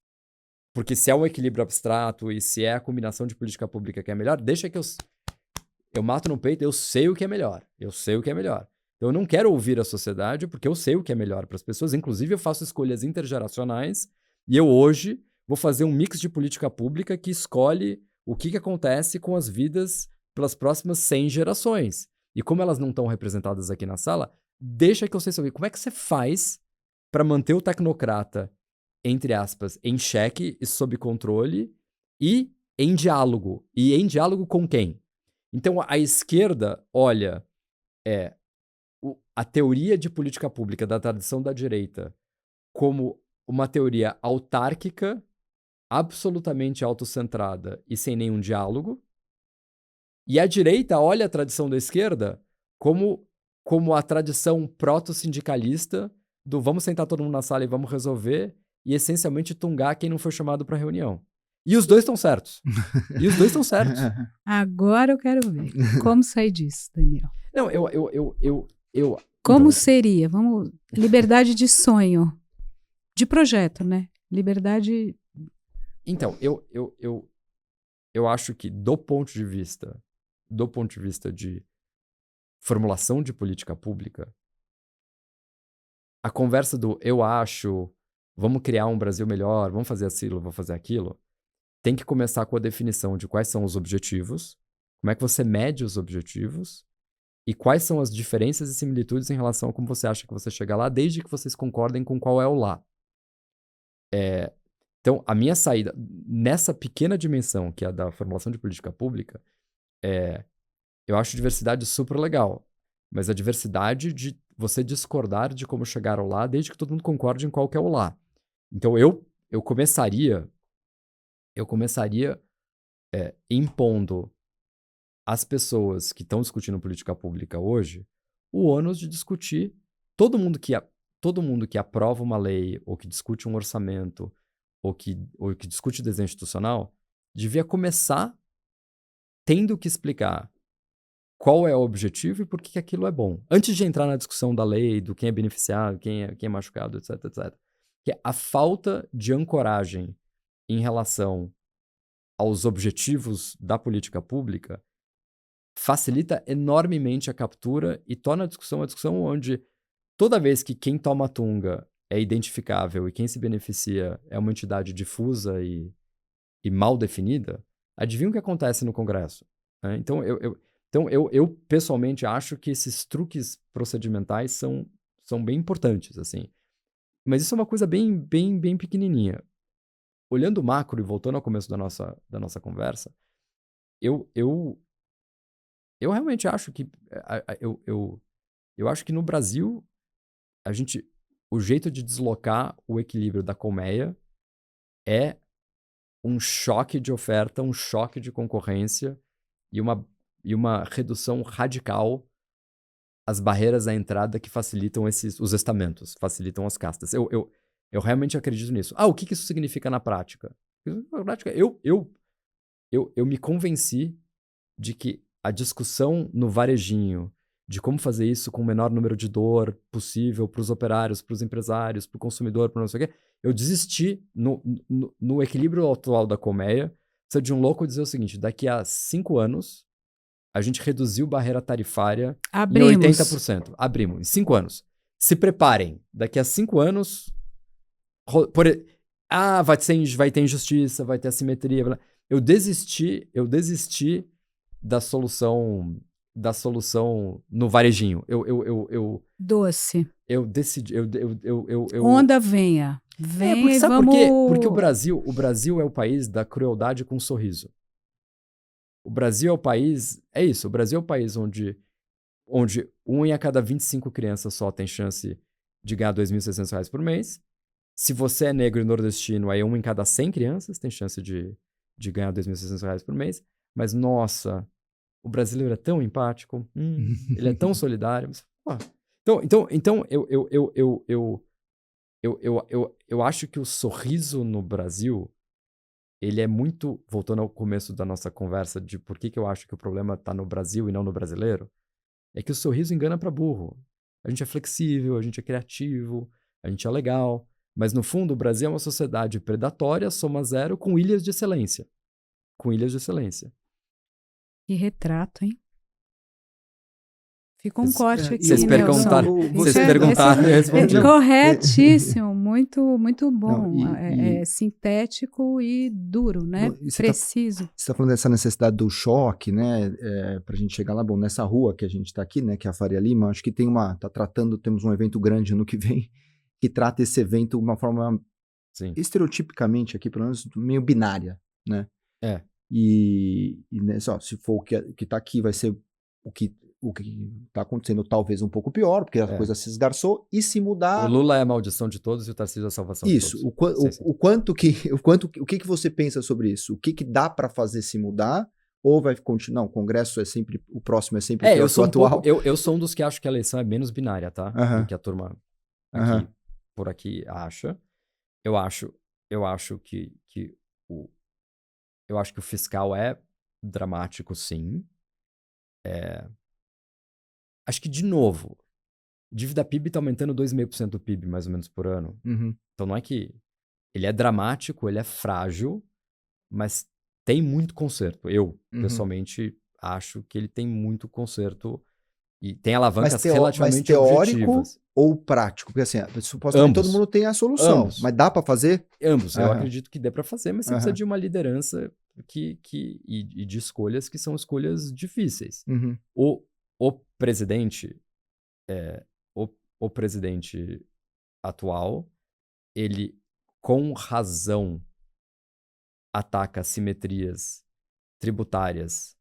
Porque se é um equilíbrio abstrato e se é a combinação de política pública que é melhor, deixa que eu mato no peito, eu sei o que é melhor. Eu sei o que é melhor. Então, eu não quero ouvir a sociedade porque eu sei o que é melhor para as pessoas. Inclusive, eu faço escolhas intergeracionais e eu hoje vou fazer um mix de política pública que escolhe o que acontece com as vidas pelas próximas 100 gerações. E como elas não estão representadas aqui na sala, deixa que eu sei sobre como é que você faz para manter o tecnocrata, entre aspas, em xeque e sob controle e em diálogo. E em diálogo com quem? Então, a esquerda olha a teoria de política pública da tradição da direita como uma teoria autárquica, absolutamente autocentrada e sem nenhum diálogo. E a direita olha a tradição da esquerda como a tradição proto-sindicalista do vamos sentar todo mundo na sala e vamos resolver e essencialmente tungar quem não foi chamado para reunião. E os dois estão certos. E os dois estão certos. Agora eu quero ver. Como sair disso, Daniel? Não, Como então, seria? Vamos. Liberdade de sonho. De projeto, né? Liberdade. Então, eu acho que do ponto de vista de formulação de política pública, a conversa do eu acho, vamos criar um Brasil melhor, vamos fazer aquilo, vamos fazer aquilo, tem que começar com a definição de quais são os objetivos, como é que você mede os objetivos e quais são as diferenças e similitudes em relação a como você acha que você chega lá, desde que vocês concordem com qual é o lá. Então, a minha saída nessa pequena dimensão, que é a da formulação de política pública, eu acho diversidade super legal, mas a diversidade de você discordar de como chegaram lá, desde que todo mundo concorde em qual que é o lá. Então, eu começaria impondo às pessoas que estão discutindo política pública hoje o ônus de discutir todo mundo que aprova uma lei ou que discute um orçamento ou que discute desenho institucional devia começar tendo que explicar qual é o objetivo e por que aquilo é bom. Antes de entrar na discussão da lei, do quem é beneficiado, quem é machucado, etc, etc. Que a falta de ancoragem em relação aos objetivos da política pública facilita enormemente a captura e torna a discussão uma discussão onde toda vez que quem toma tunga é identificável e quem se beneficia é uma entidade difusa e mal definida, adivinha o que acontece no Congresso? Né? Então, eu pessoalmente acho que esses truques procedimentais são bem importantes, assim. Mas isso é uma coisa bem, bem, bem pequenininha. Olhando o macro e voltando ao começo da nossa conversa, eu realmente acho que eu acho que no Brasil o jeito de deslocar o equilíbrio da colmeia é um choque de oferta, um choque de concorrência e uma redução radical às barreiras à entrada que facilitam os estamentos, facilitam as castas. Eu realmente acredito nisso. O que isso significa na prática? Na prática, eu me convenci de que a discussão no varejinho de como fazer isso com o menor número de dor possível para os operários, para os empresários, para o consumidor, para não sei o quê, eu desisti no equilíbrio atual da colmeia, precisa de um louco dizer o seguinte, daqui a 5 anos, a gente reduziu barreira tarifária em 80%. Abrimos, em 5 anos. Se preparem, daqui a 5 anos, vai ter injustiça, vai ter assimetria. Eu desisti da solução no varejinho. Doce. Eu decidi. Onda venha. Porque, sabe por quê? Porque o Brasil é o país da crueldade com um sorriso. O Brasil é o país. É isso. O Brasil é o país onde 1 em a cada 25 crianças só tem chance de ganhar R$2.600 por mês. Se você é negro e nordestino, aí 1 em cada 100 crianças tem chance de ganhar R$2.600 por mês. Mas, nossa, o brasileiro é tão empático, ele é tão solidário. Então eu acho que o sorriso no Brasil, ele é muito, voltando ao começo da nossa conversa de por que eu acho que o problema está no Brasil e não no brasileiro, é que o sorriso engana para burro. A gente é flexível, a gente é criativo, a gente é legal, mas no fundo o Brasil é uma sociedade predatória, soma zero, com ilhas de excelência. Com ilhas de excelência. Que retrato, hein? Ficou um corte aqui, Vocês perguntaram, eu respondi. Corretíssimo, muito bom. Não, Sintético e duro, né? Preciso. Você está falando dessa necessidade do choque, né? Para a gente chegar lá, bom, nessa rua que a gente está aqui, né? Que é a Faria Lima, acho que temos um evento grande ano que vem, que trata esse evento de uma forma estereotipicamente aqui, pelo menos, meio binária, né? E né, se for o que está aqui, vai ser o que está acontecendo talvez um pouco pior, porque a coisa se esgarçou, e se mudar... O Lula é a maldição de todos e o Tarcísio é a salvação de todos. Isso, o que você pensa sobre isso? O que dá para fazer se mudar? Ou vai continuar? O Congresso é sempre, o próximo é sempre pior que o atual? Eu sou um dos que acho que a eleição é menos binária, tá? Do que a turma aqui, por aqui acha. Eu acho que o fiscal é dramático, sim. Acho que, de novo, dívida PIB está aumentando 2,5% do PIB, mais ou menos, por ano. Então não é que... Ele é dramático, ele é frágil, mas tem muito conserto. Eu, pessoalmente, acho que ele tem muito conserto e tem alavancas relativamente teórico objetivas. Ou prático? Porque, assim, supostamente todo mundo tem a solução, mas dá para fazer? Ambos. Eu acredito que dê para fazer, mas você precisa de uma liderança e de escolhas que são escolhas difíceis. O presidente, o presidente atual, ele, com razão, ataca assimetrias tributárias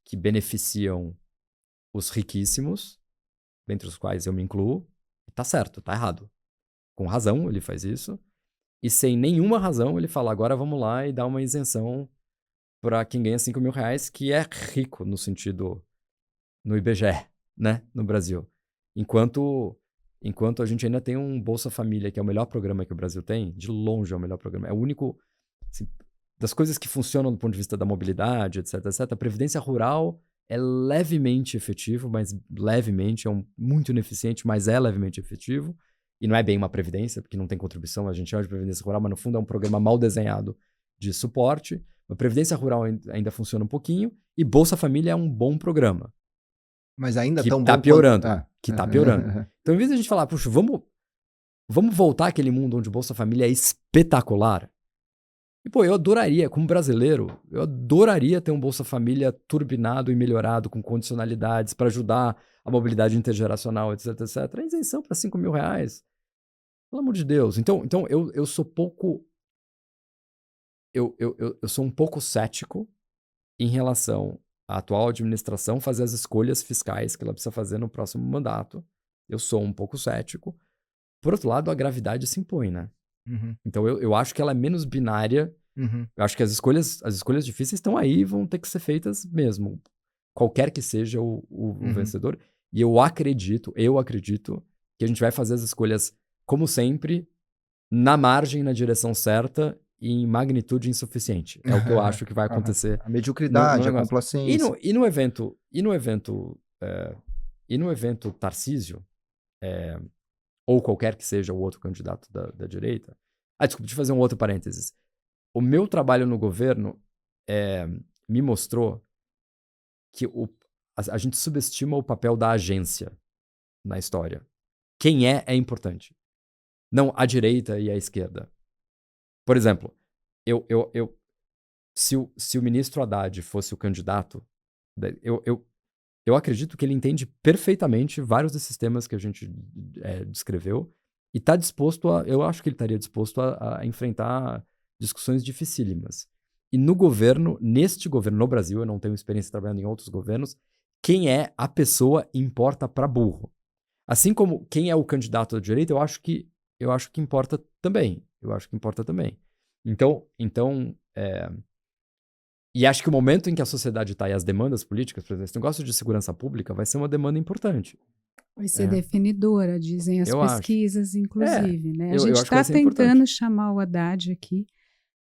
que beneficiam os riquíssimos, dentre os quais eu me incluo. Tá certo, tá errado. Com razão ele faz isso. E sem nenhuma razão ele fala, agora vamos lá e dá uma isenção para quem ganha 5 mil reais, que é rico no sentido... no IBGE, né, no Brasil. Enquanto a gente ainda tem um Bolsa Família, que é o melhor programa que o Brasil tem, de longe é o melhor programa, é o único, assim, das coisas que funcionam do ponto de vista da mobilidade, etc, a Previdência Rural é levemente efetivo, mas levemente, muito ineficiente, mas é levemente efetivo, e não é bem uma previdência, porque não tem contribuição, a gente chama de Previdência Rural, mas no fundo é um programa mal desenhado de suporte. A Previdência Rural ainda funciona um pouquinho, e Bolsa Família é um bom programa. Mas ainda que tão tá bom piorando. Quanto... Que tá piorando. Então, em vez de a gente falar, puxa, vamos voltar àquele mundo onde Bolsa Família é espetacular. E, pô, eu adoraria, como brasileiro, eu adoraria ter um Bolsa Família turbinado e melhorado, com condicionalidades para ajudar a mobilidade intergeracional, etc. A isenção para 5 mil reais. Pelo amor de Deus. Então eu sou pouco... Eu sou um pouco cético em relação a atual administração fazer as escolhas fiscais que ela precisa fazer no próximo mandato. Eu sou um pouco cético. Por outro lado, a gravidade se impõe, né? Então eu acho que ela é menos binária. Eu acho que as escolhas difíceis estão aí e vão ter que ser feitas mesmo. Qualquer que seja o vencedor. E eu acredito que a gente vai fazer as escolhas, como sempre, na margem, na direção certa, em magnitude insuficiente. É o que eu acho que vai acontecer. A mediocridade, a complacência. E no evento Tarcísio, ou qualquer que seja o outro candidato da direita... desculpa, deixa eu fazer um outro parênteses. O meu trabalho no governo me mostrou que a gente subestima o papel da agência na história. Quem é importante. Não a direita e a esquerda. Por exemplo, se o ministro Haddad fosse o candidato, eu acredito que ele entende perfeitamente vários desses temas que a gente descreveu e está disposto eu acho que ele estaria disposto a enfrentar discussões dificílimas. E no governo, neste governo, no Brasil, eu não tenho experiência trabalhando em outros governos, quem é a pessoa importa para burro. Assim como quem é o candidato da direita, eu acho que importa também. Então, e acho que o momento em que a sociedade está e as demandas políticas, por exemplo, esse negócio de segurança pública vai ser uma demanda importante. Vai ser definidora, dizem as pesquisas, inclusive, né? A gente está tentando chamar o Haddad aqui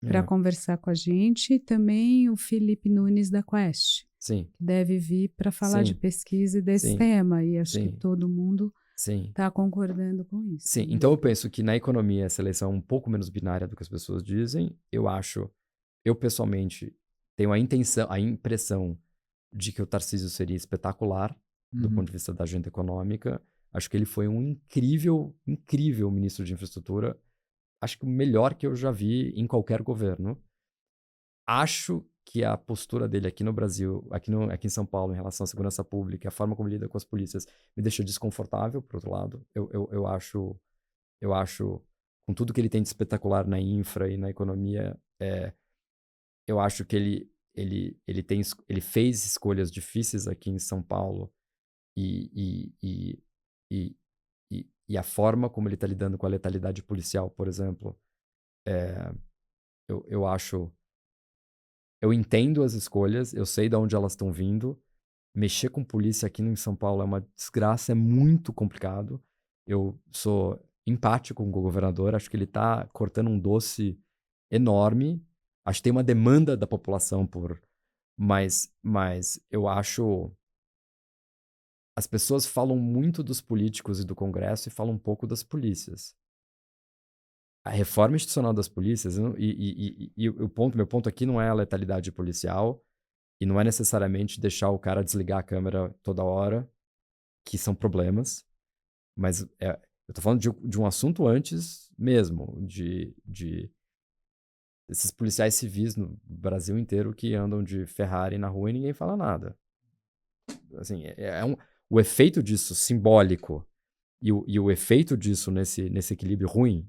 para conversar com a gente, e também o Felipe Nunes da Quest, Sim. que deve vir para falar de pesquisa e desse tema, e acho que todo mundo está concordando com isso. Sim, então eu penso que na economia essa eleição é um pouco menos binária do que as pessoas dizem. Eu pessoalmente tenho a impressão de que o Tarcísio seria espetacular do ponto de vista da agenda econômica. Acho que ele foi um incrível ministro de infraestrutura. Acho que o melhor que eu já vi em qualquer governo. Acho que a postura dele aqui no Brasil, aqui em São Paulo, em relação à segurança pública, a forma como ele lida com as polícias, me deixa desconfortável, por outro lado. Eu acho, com tudo que ele tem de espetacular na infra e na economia, eu acho que ele fez escolhas difíceis aqui em São Paulo e a forma como ele está lidando com a letalidade policial, por exemplo, eu acho... Eu entendo as escolhas, eu sei de onde elas estão vindo. Mexer com polícia aqui em São Paulo é uma desgraça, é muito complicado. Eu sou empático com o governador, acho que ele está cortando um doce enorme. Acho que tem uma demanda da população mas eu acho... As pessoas falam muito dos políticos e do Congresso e falam um pouco das polícias. A reforma institucional das polícias, meu ponto aqui não é a letalidade policial e não é necessariamente deixar o cara desligar a câmera toda hora, que são problemas, mas eu tô falando de um assunto antes mesmo, de esses policiais civis no Brasil inteiro que andam de Ferrari na rua e ninguém fala nada. Assim, o efeito disso simbólico e o efeito disso nesse equilíbrio ruim,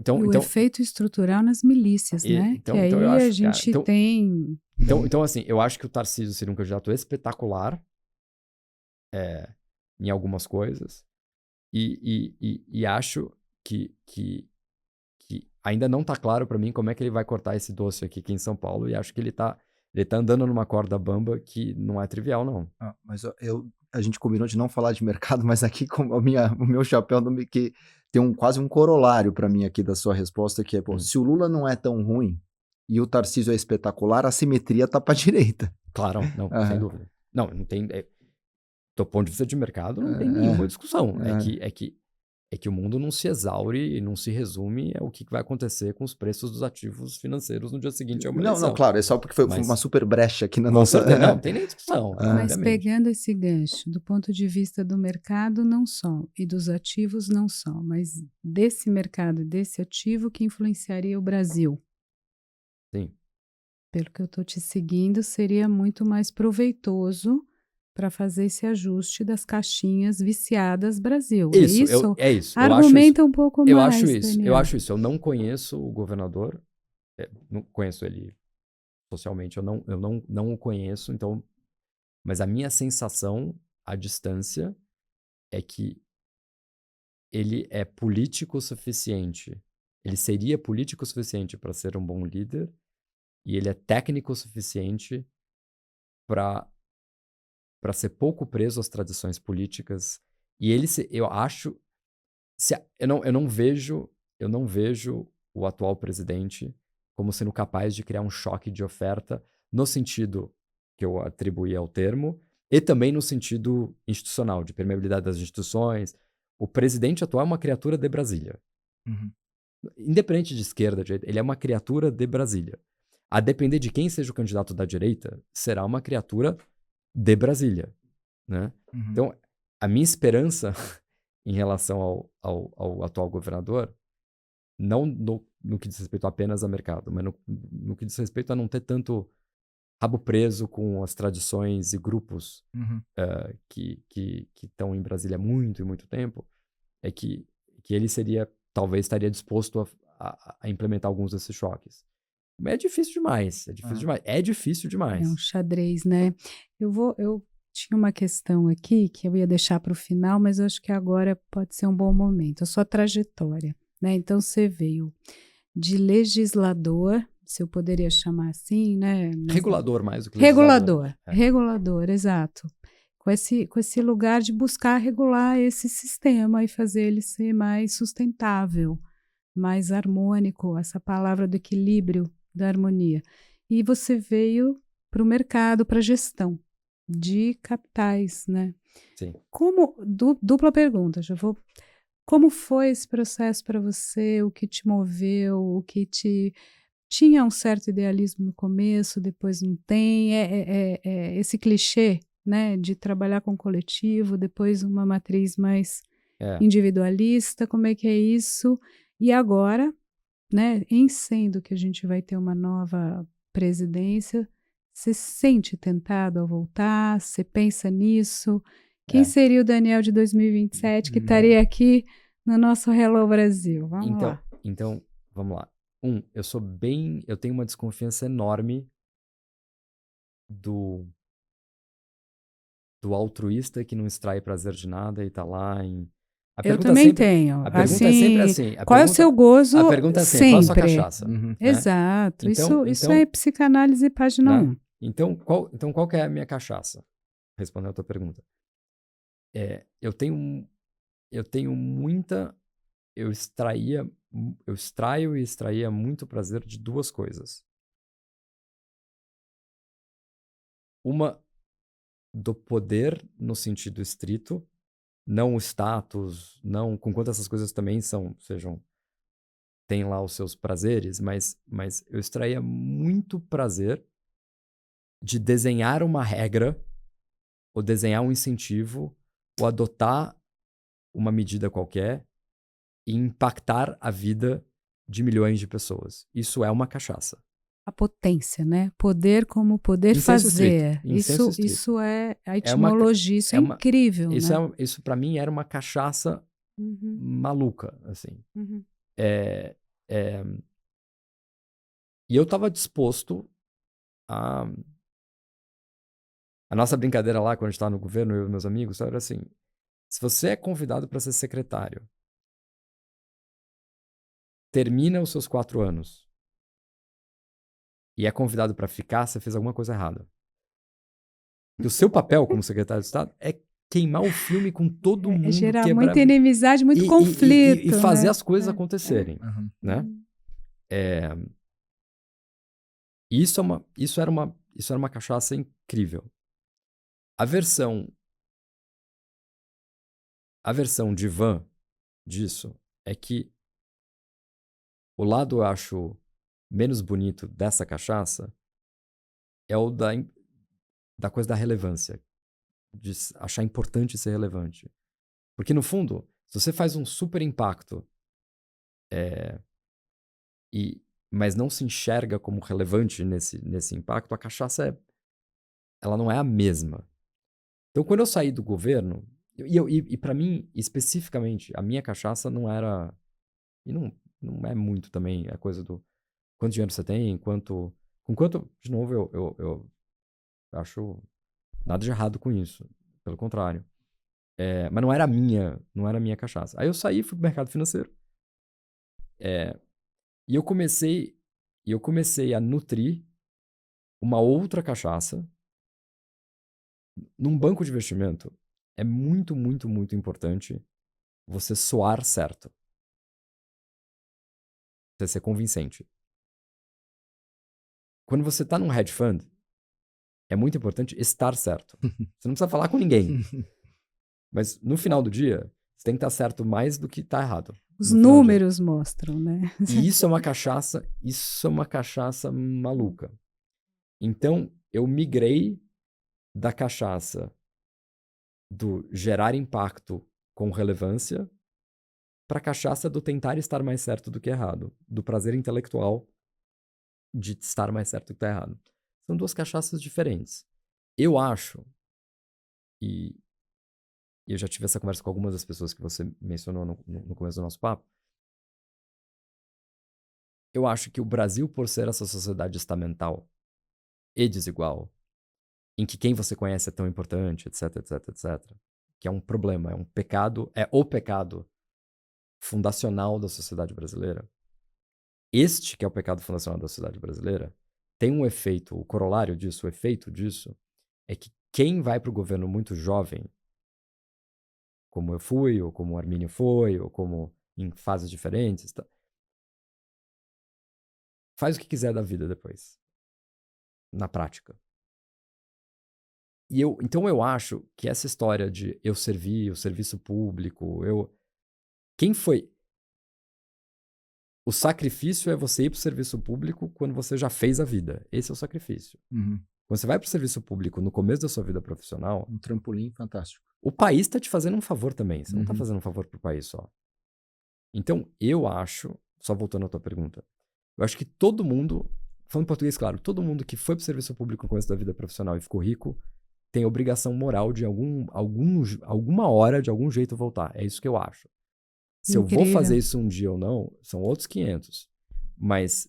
o efeito estrutural nas milícias, né? Então, que aí eu acho, a gente tem... Então, assim, eu acho que o Tarcísio seria um candidato espetacular em algumas coisas e acho que ainda não tá claro para mim como é que ele vai cortar esse doce aqui em São Paulo, e acho que ele tá andando numa corda bamba que não é trivial, não. Mas a gente combinou de não falar de mercado, mas aqui o meu chapéu que tem quase um corolário para mim aqui da sua resposta, que é, se o Lula não é tão ruim e o Tarcísio é espetacular, a simetria tá para direita. Claro, não, sem dúvida. Não tem... Do ponto de vista de mercado, não tem nenhuma discussão. É que o mundo não se exaure e não se resume ao que vai acontecer com os preços dos ativos financeiros no dia seguinte a uma eleição. Não, claro, é só porque foi uma super brecha aqui na nossa... Não tem nem discussão. Mas pegando esse gancho, do ponto de vista do mercado, não só, e dos ativos, não só, mas desse mercado, desse ativo que influenciaria o Brasil. Sim. Pelo que eu estou te seguindo, seria muito mais proveitoso para fazer esse ajuste das caixinhas viciadas Brasil. Isso? É isso. Argumenta um pouco mais, Eu acho isso. Eu não conheço o governador, não conheço ele socialmente, eu não o conheço, então... Mas a minha sensação, à distância, é que ele é político o suficiente. Ele seria político o suficiente para ser um bom líder, e ele é técnico o suficiente para ser pouco preso às tradições políticas. E eu acho... Eu não vejo o atual presidente como sendo capaz de criar um choque de oferta no sentido que eu atribuí ao termo, e também no sentido institucional, de permeabilidade das instituições. O presidente atual é uma criatura de Brasília. Uhum. Independente de esquerda, direita, ele é uma criatura de Brasília. A depender de quem seja o candidato da direita, será uma criatura de Brasília, né? Uhum. Então, a minha esperança em relação ao atual governador, não no que diz respeito apenas ao mercado, mas no que diz respeito a não ter tanto rabo preso com as tradições e grupos que estão em Brasília há muito e muito tempo, é que ele talvez estaria disposto a implementar alguns desses choques. Mas é difícil demais, é difícil demais. É um xadrez, né? Eu tinha uma questão aqui que eu ia deixar para o final, mas eu acho que agora pode ser um bom momento. A sua trajetória, né? Então, você veio de legislador, se eu poderia chamar assim, né? Regulador mais do que legislador. Regulador, exato. com esse lugar de buscar regular esse sistema e fazer ele ser mais sustentável, mais harmônico, essa palavra do equilíbrio, da harmonia. E você veio para o mercado, para a gestão de capitais, né? Sim. Dupla pergunta, como foi esse processo para você? O que te moveu? O que te... Tinha um certo idealismo no começo, depois não tem? Esse clichê, né, de trabalhar com coletivo, depois uma matriz mais individualista, como é que é isso? E agora, né, em sendo que a gente vai ter uma nova presidência, você se sente tentado a voltar? Você pensa nisso? Quem seria o Daniel de 2027 que estaria aqui no nosso Hello Brasil? Vamos lá. Então, vamos lá. Eu tenho uma desconfiança enorme do altruísta que não extrai prazer de nada e tá lá em... Eu também tenho. A pergunta é sempre assim. Qual é o seu gozo? A pergunta é sempre, sempre. qual a sua cachaça? Uhum. Né? Exato. Isso é psicanálise página 1. Então, qual que é a minha cachaça? Respondendo a tua pergunta. Eu tenho muita... Eu extraio e extraía muito prazer de duas coisas. Uma, do poder no sentido estrito, não o status, não... Conquanto essas coisas também têm lá os seus prazeres, mas eu extraía muito prazer de desenhar uma regra, ou desenhar um incentivo, ou adotar uma medida qualquer e impactar a vida de milhões de pessoas. Isso é uma cachaça. A potência, né? Poder como poder fazer. Isso é a etimologia, isso é incrível, isso né? Isso para mim era uma cachaça maluca, assim. E eu estava disposto a... A nossa brincadeira lá, quando a gente estava no governo, eu e meus amigos, era assim, se você é convidado para ser secretário, termina os seus 4 anos e é convidado para ficar, você fez alguma coisa errada. E o seu papel como secretário de Estado é queimar o filme com todo mundo. Gerar muita inimizade, muito conflito. E fazer né? as coisas acontecerem. Né? Isso era uma cachaça incrível. A versão divã disso é que o lado eu acho menos bonito dessa cachaça é o da coisa da relevância, de achar importante ser relevante. Porque, no fundo, se você faz um super impacto mas não se enxerga como relevante nesse impacto, a cachaça ela não é a mesma. Então, quando eu saí do governo, e para mim, especificamente, a minha cachaça não era... E não é muito também a coisa do quanto dinheiro você tem, com quanto, de novo, eu acho nada de errado com isso. Pelo contrário. Mas não era a minha cachaça. Aí eu saí, fui pro mercado financeiro. E eu comecei a nutrir uma outra cachaça. Num banco de investimento, é muito, muito, muito importante você soar certo. Você ser convincente. Quando você está num hedge fund, é muito importante estar certo. Você não precisa falar com ninguém. Mas no final do dia, você tem que estar certo mais do que estar errado. Os números mostram, né? E isso é uma cachaça maluca. Então, eu migrei da cachaça do gerar impacto com relevância para a cachaça do tentar estar mais certo do que errado. Do prazer intelectual de estar mais certo do que está errado. São duas cachaças diferentes. Eu acho, e eu já tive essa conversa com algumas das pessoas que você mencionou no começo do nosso papo, eu acho que o Brasil, por ser essa sociedade estamental e desigual, em que quem você conhece é tão importante, etc, etc, etc, que é um problema, é um pecado, é o pecado fundacional da sociedade brasileira. Este, que é o pecado fundacional da sociedade brasileira, tem um efeito, o corolário disso, o efeito disso, é que quem vai para o governo muito jovem, como eu fui, ou como o Armínio foi, ou como em fases diferentes, tá? Faz o que quiser da vida depois, na prática. Então eu acho que essa história de eu servir, o serviço público, quem foi? O sacrifício é você ir para o serviço público quando você já fez a vida. Esse é o sacrifício. Uhum. Quando você vai para o serviço público no começo da sua vida profissional, Um trampolim fantástico. o país está te fazendo um favor também. Você não está Uhum. fazendo um favor pro país só. Então, eu acho, só voltando à tua pergunta, eu acho que todo mundo, falando em português, claro, todo mundo que foi pro serviço público no começo da vida profissional e ficou rico, tem obrigação moral de alguma hora, de algum jeito, voltar. É isso que eu acho. Se eu vou fazer isso um dia ou não, são outros 500. Mas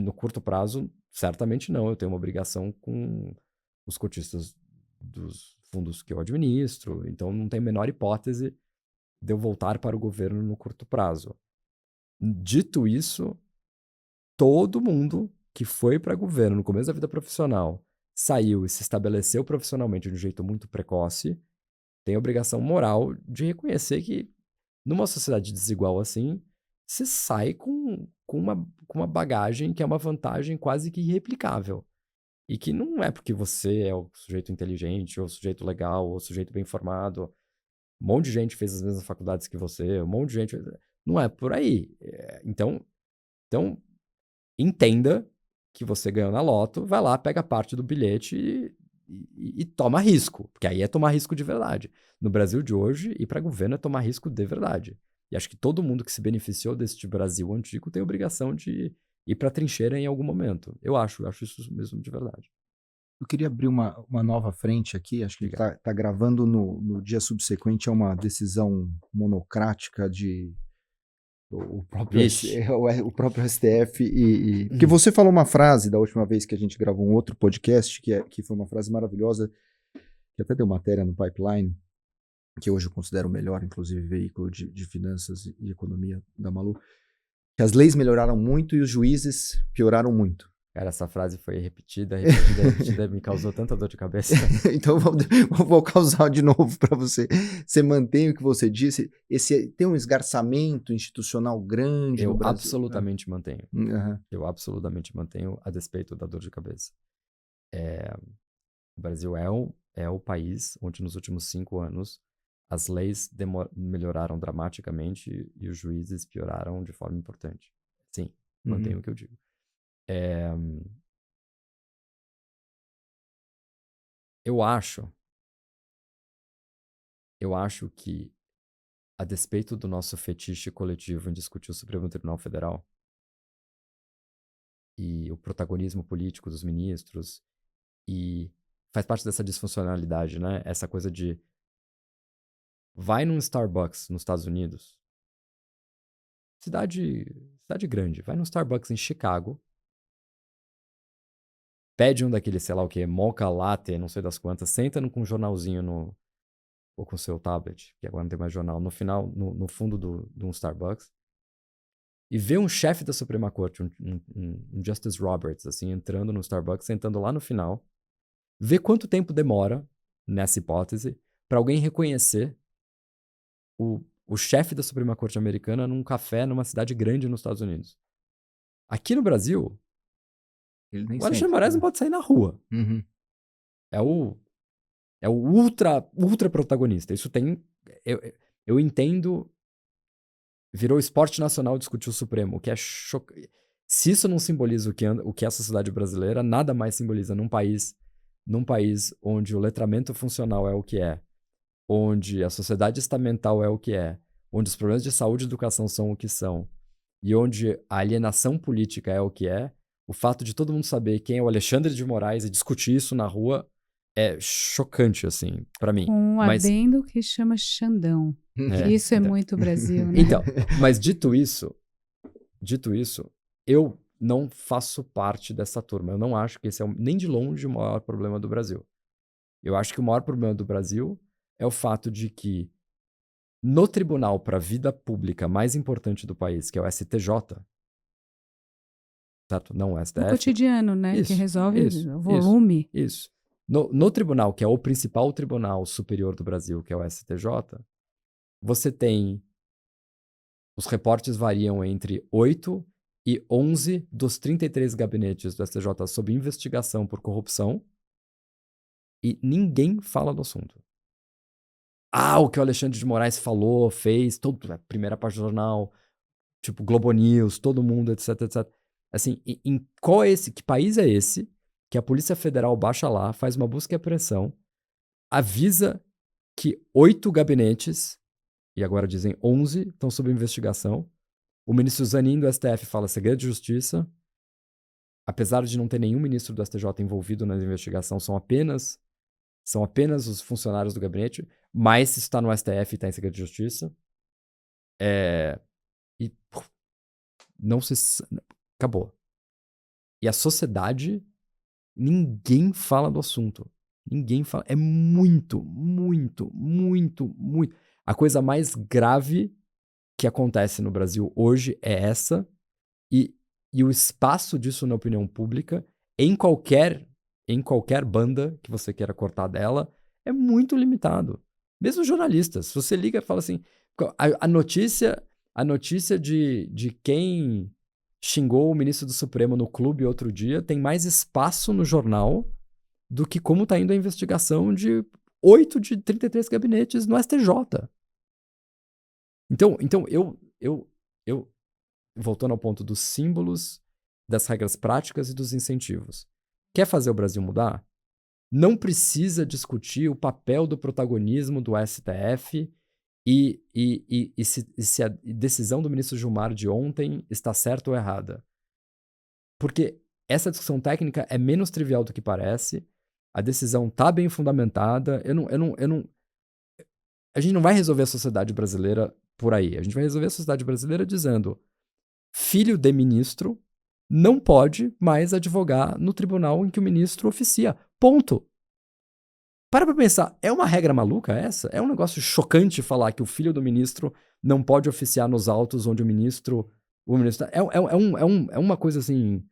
no curto prazo, certamente não. Eu tenho uma obrigação com os cotistas dos fundos que eu administro, então não tem a menor hipótese de eu voltar para o governo no curto prazo. Dito isso, todo mundo que foi para governo no começo da vida profissional, saiu e se estabeleceu profissionalmente de um jeito muito precoce, tem a obrigação moral de reconhecer que numa sociedade desigual assim, você sai com uma bagagem que é uma vantagem quase que irreplicável. E que não é porque você é o sujeito inteligente, ou o sujeito legal, ou o sujeito bem formado. Um monte de gente fez as mesmas faculdades que você, um monte de gente... Não é por aí. Então, entenda que você ganhou na loto, vai lá, pega parte do bilhete e toma risco. Porque aí é tomar risco de verdade. No Brasil de hoje, ir para governo é tomar risco de verdade. E acho que todo mundo que se beneficiou deste Brasil antigo tem a obrigação de ir para a trincheira em algum momento. Eu acho isso mesmo de verdade. Eu queria abrir uma nova frente aqui, acho que está gravando no dia subsequente a uma decisão monocrática o próprio STF porque você falou uma frase da última vez que a gente gravou um outro podcast, que foi uma frase maravilhosa, que até deu matéria no Pipeline, que hoje eu considero o melhor, inclusive, veículo de finanças e economia da Malu, que as leis melhoraram muito e os juízes pioraram muito. Cara, essa frase foi repetida, me causou tanta dor de cabeça. Então, vou causar de novo para você. Você mantém o que você disse? Tem um esgarçamento institucional grande no Brasil? Absolutamente mantenho. Uhum. Eu absolutamente mantenho, a despeito da dor de cabeça. O Brasil é o país onde nos últimos 5 anos as leis melhoraram dramaticamente e os juízes pioraram de forma importante. Sim, mantenho o que eu digo. Eu acho que, a despeito do nosso fetiche coletivo em discutir o Supremo Tribunal Federal e o protagonismo político dos ministros, e faz parte dessa disfuncionalidade, né? Essa coisa de vai num Starbucks nos Estados Unidos, cidade grande, vai num Starbucks em Chicago, pede um daqueles, sei lá o que, mocha latte, não sei das quantas, senta com um jornalzinho ou com o seu tablet, que agora não tem mais jornal, no final, no fundo de um Starbucks, e vê um chefe da Suprema Corte, um Justice Roberts, assim, entrando no Starbucks, sentando lá no final, vê quanto tempo demora, nessa hipótese, para alguém reconhecer o chefe da Suprema Corte americana num café numa cidade grande nos Estados Unidos. Aqui no Brasil, o Alexandre Moraes não pode sair na rua. Uhum. É o ultra protagonista. Isso tem... Eu entendo... Virou esporte nacional discutir o Supremo, o que é chocante. Se isso não simboliza o que é a sociedade brasileira, nada mais simboliza num país onde o letramento funcional é o que é, onde a sociedade estamental é o que é, onde os problemas de saúde e educação são o que são, e onde a alienação política é o que é. O fato de todo mundo saber quem é o Alexandre de Moraes e discutir isso na rua é chocante, assim, pra mim. Adendo que chama Xandão. Isso é muito Brasil, né? Então, mas dito isso, eu não faço parte dessa turma. Eu não acho que esse é nem de longe o maior problema do Brasil. Eu acho que o maior problema do Brasil é o fato de que no tribunal para a vida pública mais importante do país, que é o STJ, certo? Não o STF. No cotidiano, né? Isso, que resolve isso, o volume. Isso. No tribunal, que é o principal tribunal superior do Brasil, que é o STJ, você tem... Os reportes variam entre 8 e 11 dos 33 gabinetes do STJ sob investigação por corrupção e ninguém fala do assunto. O que o Alexandre de Moraes falou, fez, a primeira página do jornal, tipo Globo News, todo mundo, etc, etc. Assim, que país é esse que a Polícia Federal baixa lá, faz uma busca e apreensão, avisa que 8 gabinetes, e agora dizem 11, estão sob investigação. O ministro Zanin do STF fala segredo de justiça. Apesar de não ter nenhum ministro do STJ envolvido na investigação, são apenas os funcionários do gabinete, mas se está no STF, está em segredo de justiça. E não se... Acabou. E a sociedade, ninguém fala do assunto. Ninguém fala. É muito, muito, muito, muito. A coisa mais grave que acontece no Brasil hoje é essa, e o espaço disso na opinião pública, em qualquer banda que você queira cortar dela, é muito limitado. Mesmo jornalistas, se você liga e fala assim, a notícia de quem xingou o ministro do Supremo no clube outro dia tem mais espaço no jornal do que como está indo a investigação de 8 de 33 gabinetes no STJ. Então eu voltando ao ponto dos símbolos, das regras práticas e dos incentivos. Quer fazer o Brasil mudar? Não precisa discutir o papel do protagonismo do STF e se a decisão do ministro Gilmar de ontem está certa ou errada. Porque essa discussão técnica é menos trivial do que parece, a decisão está bem fundamentada, a gente não vai resolver a sociedade brasileira por aí. A gente vai resolver a sociedade brasileira dizendo: filho de ministro não pode mais advogar no tribunal em que o ministro oficia. Ponto. Para pensar, é uma regra maluca essa? É um negócio chocante falar que o filho do ministro não pode oficiar nos autos onde o ministro... É uma coisa assim...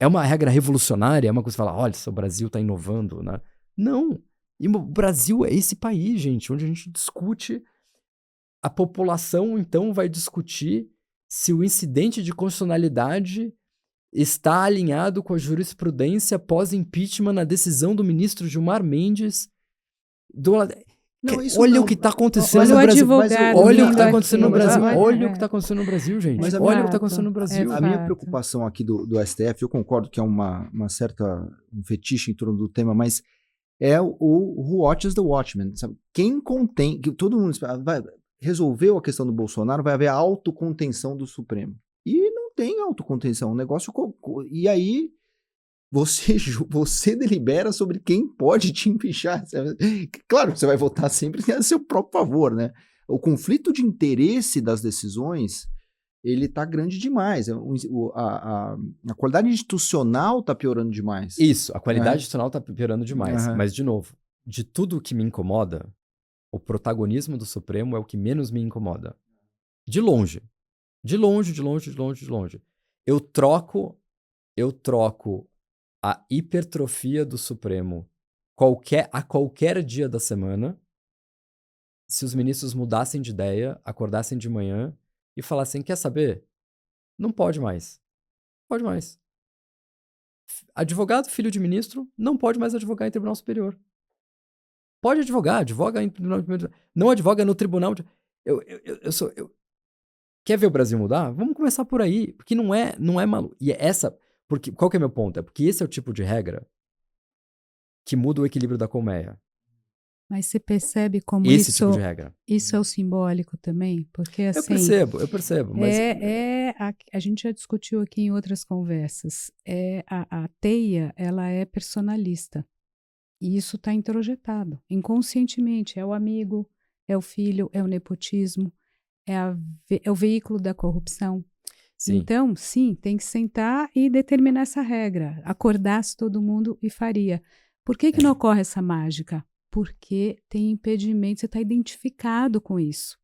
É uma regra revolucionária, é uma coisa que fala, olha, o Brasil está inovando, né? Não. E o Brasil é esse país, gente, onde a gente discute... A população, então, vai discutir se o incidente de constitucionalidade está alinhado com a jurisprudência pós-impeachment na decisão do ministro Gilmar Mendes. Olha o que está acontecendo no Brasil. Olha o que está acontecendo no Brasil. Olha o que está acontecendo no Brasil, gente. Olha o que está acontecendo no Brasil. A minha preocupação aqui do STF, eu concordo que é um fetiche em torno do tema, mas é o Who Watches the Watchmen. Sabe? Quem contém... Que todo mundo resolveu a questão do Bolsonaro, vai haver a autocontenção do Supremo. E não tem autocontenção. O negócio... E aí, você delibera sobre quem pode te empichar. Claro que você vai votar sempre a seu próprio favor, né? O conflito de interesse das decisões, ele tá grande demais. A qualidade institucional tá piorando demais. Isso, a qualidade institucional tá piorando demais. Mas, de novo, de tudo que me incomoda, o protagonismo do Supremo é o que menos me incomoda. De longe. De longe. Eu troco a hipertrofia do Supremo a qualquer dia da semana se os ministros mudassem de ideia, acordassem de manhã e falassem, quer saber? Não pode mais. Pode mais. Advogado, filho de ministro, não pode mais advogar em tribunal superior. Pode advoga em tribunal superior. Não advoga no tribunal. Quer ver o Brasil mudar? Vamos começar por aí, porque não é maluco. E porque qual que é meu ponto? É porque esse é o tipo de regra que muda o equilíbrio da colmeia. Mas você percebe como esse tipo de regra. Isso é o simbólico também? Porque assim... Eu percebo. Mas... a gente já discutiu aqui em outras conversas. A teia, ela é personalista. E isso está introjetado, inconscientemente. É o amigo, é o filho, é o nepotismo, é o veículo da corrupção. Sim. Então, sim, tem que sentar e determinar essa regra. Acordasse todo mundo e faria. Por que não ocorre essa mágica? Porque tem impedimento, você está identificado com isso.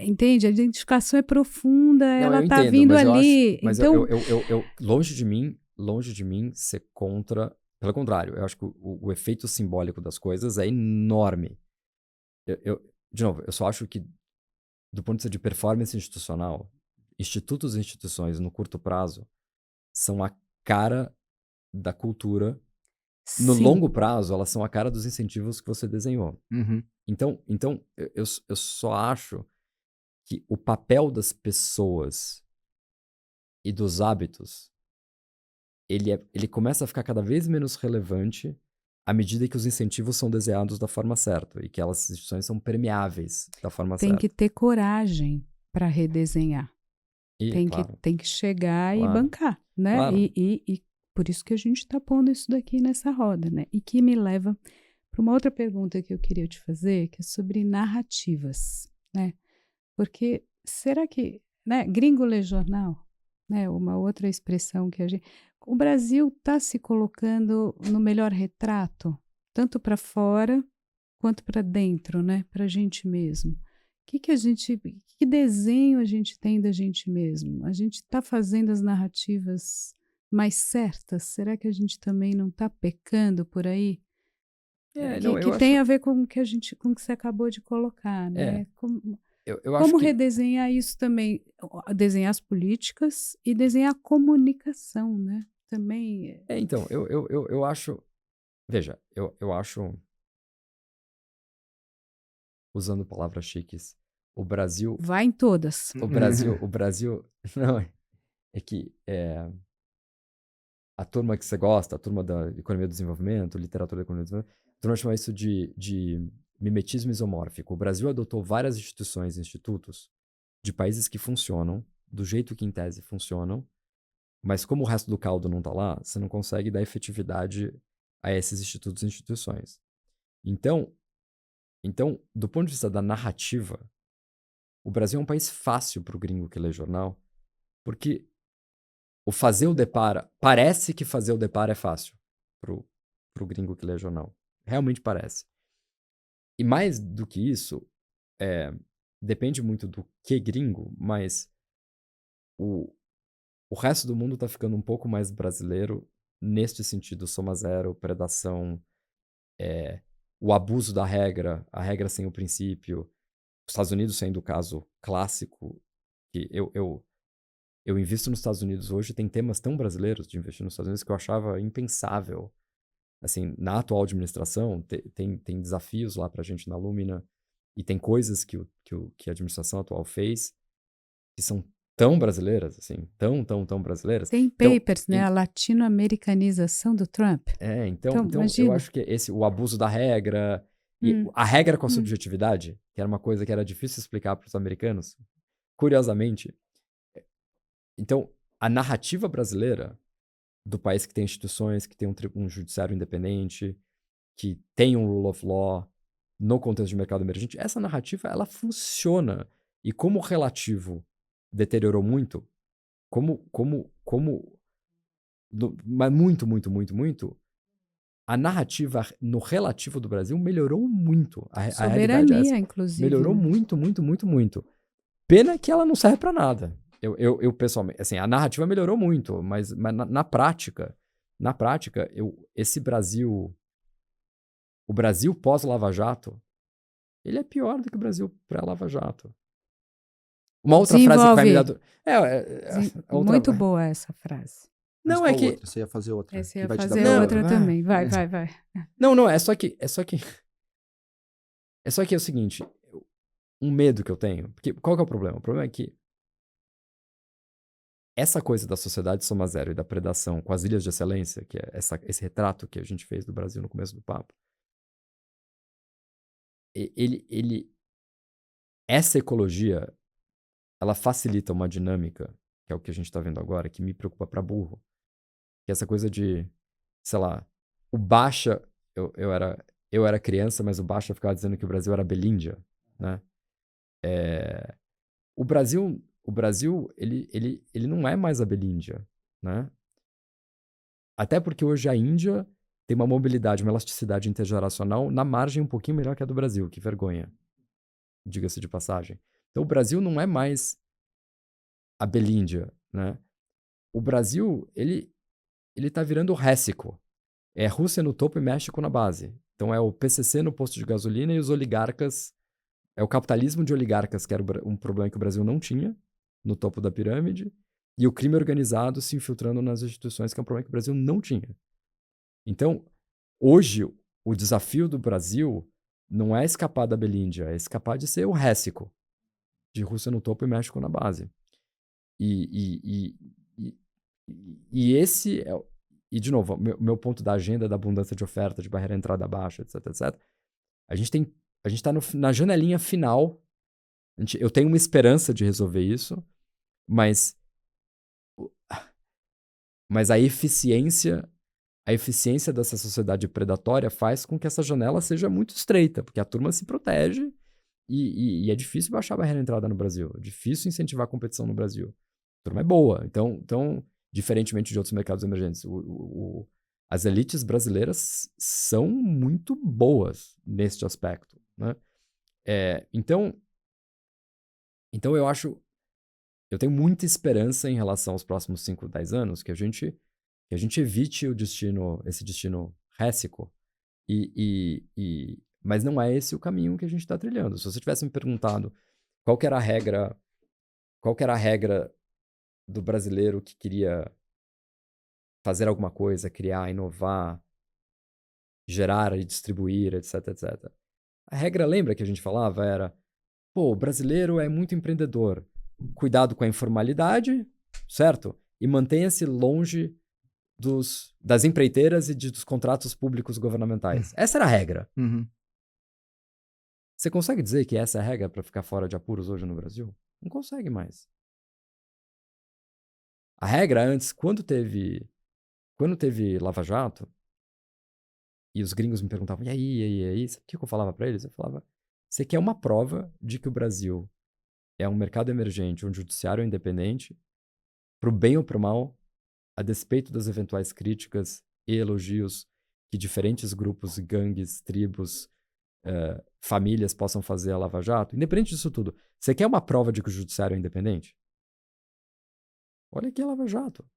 Entende? A identificação é profunda, ela está vindo ali. Mas então... longe de mim ser contra Pelo contrário, eu acho que o efeito simbólico das coisas é enorme. De novo, eu só acho que, do ponto de vista de performance institucional, institutos e instituições no curto prazo são a cara da cultura. No Sim, longo prazo, elas são a cara dos incentivos que você desenhou. Uhum. Então eu só acho que o papel das pessoas e dos hábitos, ele começa a ficar cada vez menos relevante à medida que os incentivos são desenhados da forma certa e que elas instituições são permeáveis da forma tem certa. que ter coragem para redesenhar. E, claro, Tem que chegar e claro, bancar, né? claro. E por isso que a gente está pondo isso daqui nessa roda, né? E que me leva para uma outra pergunta que eu queria te fazer, que é sobre narrativas, né? Porque será que, né, gringo lê jornal, né? Uma outra expressão que a gente... O Brasil está se colocando no melhor retrato, tanto para fora quanto para dentro, né? Para a gente mesmo. Que desenho a gente tem da gente mesmo? A gente está fazendo as narrativas mais certas? Será que a gente também não está pecando por aí? Que tem a ver com o que com o que você acabou de colocar, né? Eu acho Como que redesenhar isso também? Desenhar as políticas e desenhar a comunicação, né? Também. então, eu acho, veja, eu acho, usando palavras chiques, o Brasil, Vai em todas. o Brasil, não, é que a turma que você gosta, a turma da economia do desenvolvimento, literatura da economia do desenvolvimento, a turma chama isso de mimetismo isomórfico. O Brasil adotou várias instituições e institutos de países que funcionam, do jeito que em tese funcionam, mas como o resto do caldo não está lá, você não consegue dar efetividade a esses institutos e instituições. Então, do ponto de vista da narrativa, o Brasil é um país fácil para o gringo que lê jornal, porque o fazer o depara, parece que fazer o depara é fácil pro gringo que lê jornal. Realmente parece. E mais do que isso, depende muito do que gringo, mas o resto do mundo tá ficando um pouco mais brasileiro neste sentido, soma zero, predação, o abuso da regra, a regra sem o princípio. Os Estados Unidos sendo o caso clássico, que eu invisto nos Estados Unidos hoje, tem temas tão brasileiros de investir nos Estados Unidos que eu achava impensável. Assim, na atual administração, tem desafios lá pra gente na Lumina e tem coisas que a administração atual fez que são tão brasileiras, assim, tão brasileiras. Tem papers, né? A latino-americanização do Trump. Então eu acho que o abuso da regra, e a regra com a subjetividade, que era uma coisa que era difícil explicar para os americanos, curiosamente. Então, a narrativa brasileira do país que tem instituições, que tem um judiciário independente, que tem um rule of law no contexto de mercado emergente, essa narrativa, ela funciona. E como o relativo deteriorou muito, mas muito, a narrativa no relativo do Brasil melhorou muito. A realidade é essa. Inclusive. Melhorou muito. Pena que ela não serve para nada. Eu pessoalmente, assim, a narrativa melhorou muito, mas na prática, esse Brasil, o Brasil pós-Lava Jato, ele é pior do que o Brasil pré-Lava Jato. Uma outra frase que vai me dar... Muito boa essa frase. Não, é que... Outra? Você ia fazer outra. Você ia fazer outra também. Vai. Não, é só que é o seguinte, um medo que eu tenho, porque qual que é o problema? O problema é que essa coisa da sociedade soma zero e da predação com as ilhas de excelência, que é esse retrato que a gente fez do Brasil no começo do papo, essa ecologia, ela facilita uma dinâmica, que é o que a gente tá vendo agora, que me preocupa pra burro. Que é essa coisa de, sei lá, o Baixa, eu era criança, mas o Baixa ficava dizendo que o Brasil era Belíndia, né? O Brasil, ele não é mais a Belíndia, né? Até porque hoje a Índia tem uma mobilidade, uma elasticidade intergeracional na margem um pouquinho melhor que a do Brasil, que vergonha, diga-se de passagem. Então o Brasil não é mais a Belíndia, né? O Brasil, ele tá virando o Récico. é Rússia no topo e México na base. Então é o PCC no posto de gasolina e os oligarcas, é o capitalismo de oligarcas, que era um problema que o Brasil não tinha, no topo da pirâmide, e o crime organizado se infiltrando nas instituições, que é um problema que o Brasil não tinha. Então, hoje, o desafio do Brasil não é escapar da Belíndia, é escapar de ser o Récico, de Rússia no topo e México na base. E esse é... E, de novo, meu ponto da agenda da abundância de oferta, de barreira de entrada baixa, etc, etc. A gente está na janelinha final. Eu tenho uma esperança de resolver isso, mas a eficiência dessa sociedade predatória faz com que essa janela seja muito estreita, porque a turma se protege e é difícil baixar a barreira de entrada no Brasil. É difícil incentivar a competição no Brasil. A turma é boa. Então diferentemente de outros mercados emergentes, as elites brasileiras são muito boas neste aspecto, né? Então eu tenho muita esperança em relação aos próximos 5, 10 anos que a gente evite esse destino récico, mas não é esse o caminho que a gente está trilhando. Se você tivesse me perguntado qual que era a regra do brasileiro que queria fazer alguma coisa, criar, inovar, gerar e distribuir, etc, etc. A regra, lembra que a gente falava, era, o brasileiro é muito empreendedor, cuidado com a informalidade, certo? E mantenha-se longe das empreiteiras e dos contratos públicos governamentais. Essa era a regra. Uhum. Você consegue dizer que essa é a regra para ficar fora de apuros hoje no Brasil? Não consegue mais. A regra antes, quando teve Lava Jato, e os gringos me perguntavam, e aí? Sabe o que eu falava para eles? Eu falava, você quer uma prova de que o Brasil é um mercado emergente, onde o judiciário é independente, pro bem ou pro mal, a despeito das eventuais críticas e elogios que diferentes grupos, gangues, tribos, famílias possam fazer a Lava Jato, independente disso tudo, você quer uma prova de que o judiciário é independente? Olha aqui a Lava Jato.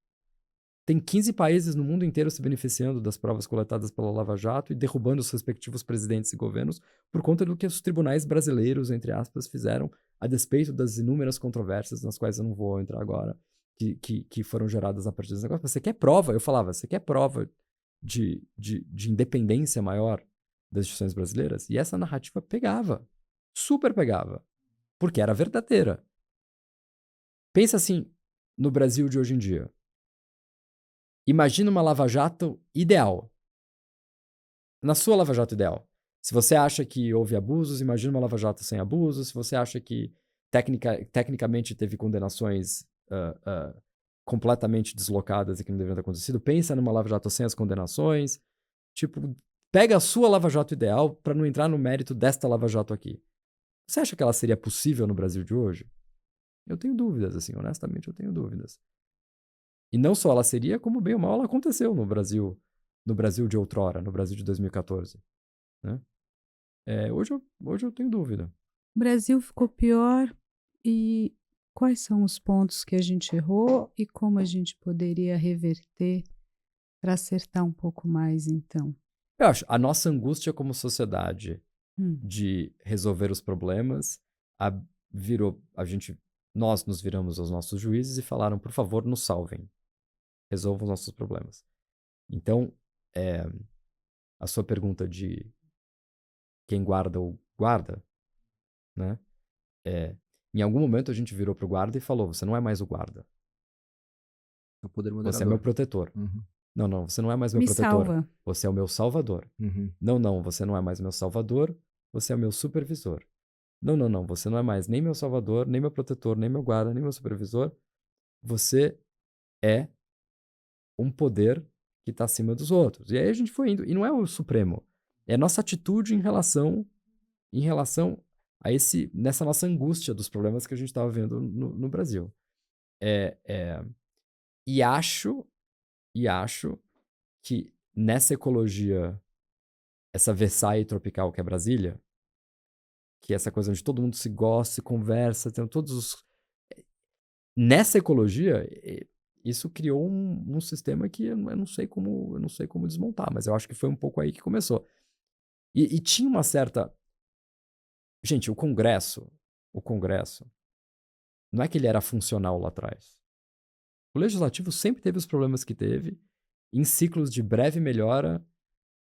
Tem 15 países no mundo inteiro se beneficiando das provas coletadas pela Lava Jato e derrubando os respectivos presidentes e governos por conta do que os tribunais brasileiros, entre aspas, fizeram a despeito das inúmeras controvérsias, nas quais eu não vou entrar agora, que foram geradas a partir desse negócio. Você quer prova? Eu falava, você quer prova de independência maior das instituições brasileiras? E essa narrativa pegava. Super pegava. Porque era verdadeira. Pensa assim, no Brasil de hoje em dia. Imagina uma Lava Jato ideal. Na sua Lava Jato ideal. Se você acha que houve abusos, imagina uma Lava Jato sem abusos. Se você acha que tecnicamente teve condenações completamente deslocadas e que não deveriam ter acontecido, pensa numa Lava Jato sem as condenações. Tipo, pega a sua Lava Jato ideal para não entrar no mérito desta Lava Jato aqui. Você acha que ela seria possível no Brasil de hoje? Eu tenho dúvidas, assim, honestamente eu tenho dúvidas. E não só ela seria, como bem ou mal ela aconteceu no Brasil de outrora, no Brasil de 2014. Né? Hoje eu tenho dúvida. O Brasil ficou pior e quais são os pontos que a gente errou e como a gente poderia reverter para acertar um pouco mais, então? Eu acho, a nossa angústia como sociedade de resolver os problemas nós nos viramos aos nossos juízes e falaram, por favor, nos salvem. Resolvam os nossos problemas. Então, a sua pergunta de quem guarda ou guarda, né? Em algum momento a gente virou pro guarda e falou, você não é mais o guarda. É o poder moderador. Você é meu protetor. Uhum. Não, você não é mais meu Me protetor. salva. Você é o meu salvador. Uhum. Não, você não é mais meu salvador, você é o meu supervisor. Não, você não é mais nem meu salvador, nem meu protetor, nem meu guarda, nem meu supervisor. Você é um poder que está acima dos outros. E aí a gente foi indo. E não é o supremo. É a nossa atitude em relação a nessa nossa angústia dos problemas que a gente estava vendo no Brasil. E acho que nessa ecologia, essa Versailles tropical que é Brasília, que é essa coisa onde todo mundo se gosta, se conversa, tem todos os... Nessa ecologia, isso criou um sistema que eu não sei como desmontar, mas eu acho que foi um pouco aí que começou. E tinha uma certa... Gente, o Congresso, não é que ele era funcional lá atrás. O Legislativo sempre teve os problemas que teve, em ciclos de breve melhora,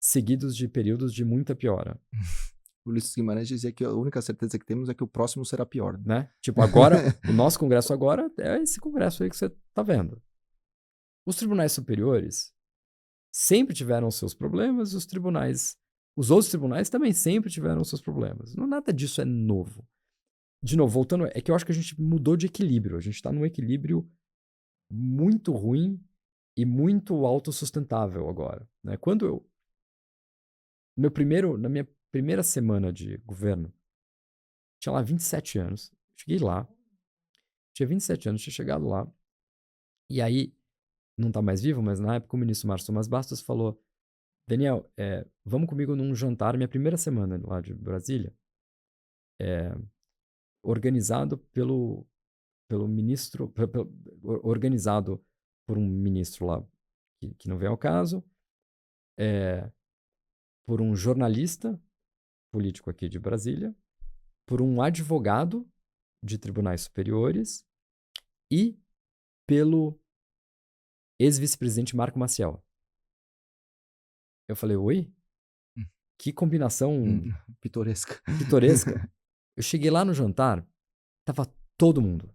seguidos de períodos de muita piora. O Ulisses Guimarães dizia que a única certeza que temos é que o próximo será pior. Né? Tipo, agora, o nosso Congresso agora é esse Congresso aí que você tá vendo. Os tribunais superiores sempre tiveram seus problemas, os outros tribunais também sempre tiveram seus problemas. Nada disso é novo. De novo, voltando, é que eu acho que a gente mudou de equilíbrio. A gente está num equilíbrio muito ruim e muito autossustentável agora. Né? Na minha primeira semana de governo, tinha lá 27 anos. Cheguei lá, tinha 27 anos, tinha chegado lá. E aí, não tá mais vivo, mas na época o ministro Márcio Tomás Bastos falou: Daniel, vamos comigo num jantar, minha primeira semana lá de Brasília, organizado pelo ministro, organizado por um ministro lá, que não vem ao caso, por um jornalista político aqui de Brasília, por um advogado de tribunais superiores e pelo ex-vice-presidente Marco Maciel. Eu falei, oi? Que combinação Pitoresca. Eu cheguei lá no jantar, tava todo mundo.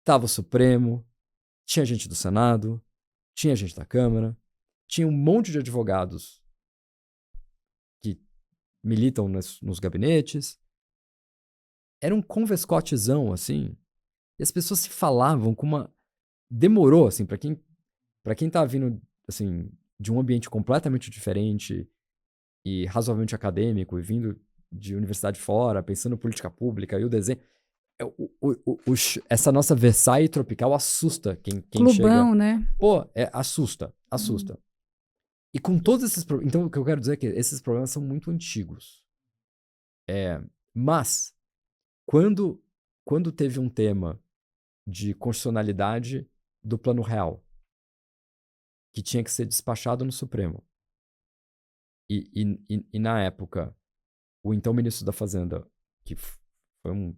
Tava o Supremo, tinha gente do Senado, tinha gente da Câmara, tinha um monte de advogados que militam nos gabinetes. Era um converscotezão, assim, e as pessoas se falavam com uma... Demorou, assim, pra quem tá vindo, assim, de um ambiente completamente diferente e razoavelmente acadêmico e vindo de universidade fora, pensando em política pública e o desenho... essa nossa Versailles tropical assusta quem Clubão, chega... né? Pô, assusta. E com todos esses problemas... Então, o que eu quero dizer é que esses problemas são muito antigos. Mas, quando teve um tema de constitucionalidade do Plano Real, que tinha que ser despachado no Supremo, e na época, o então ministro da Fazenda, que foi um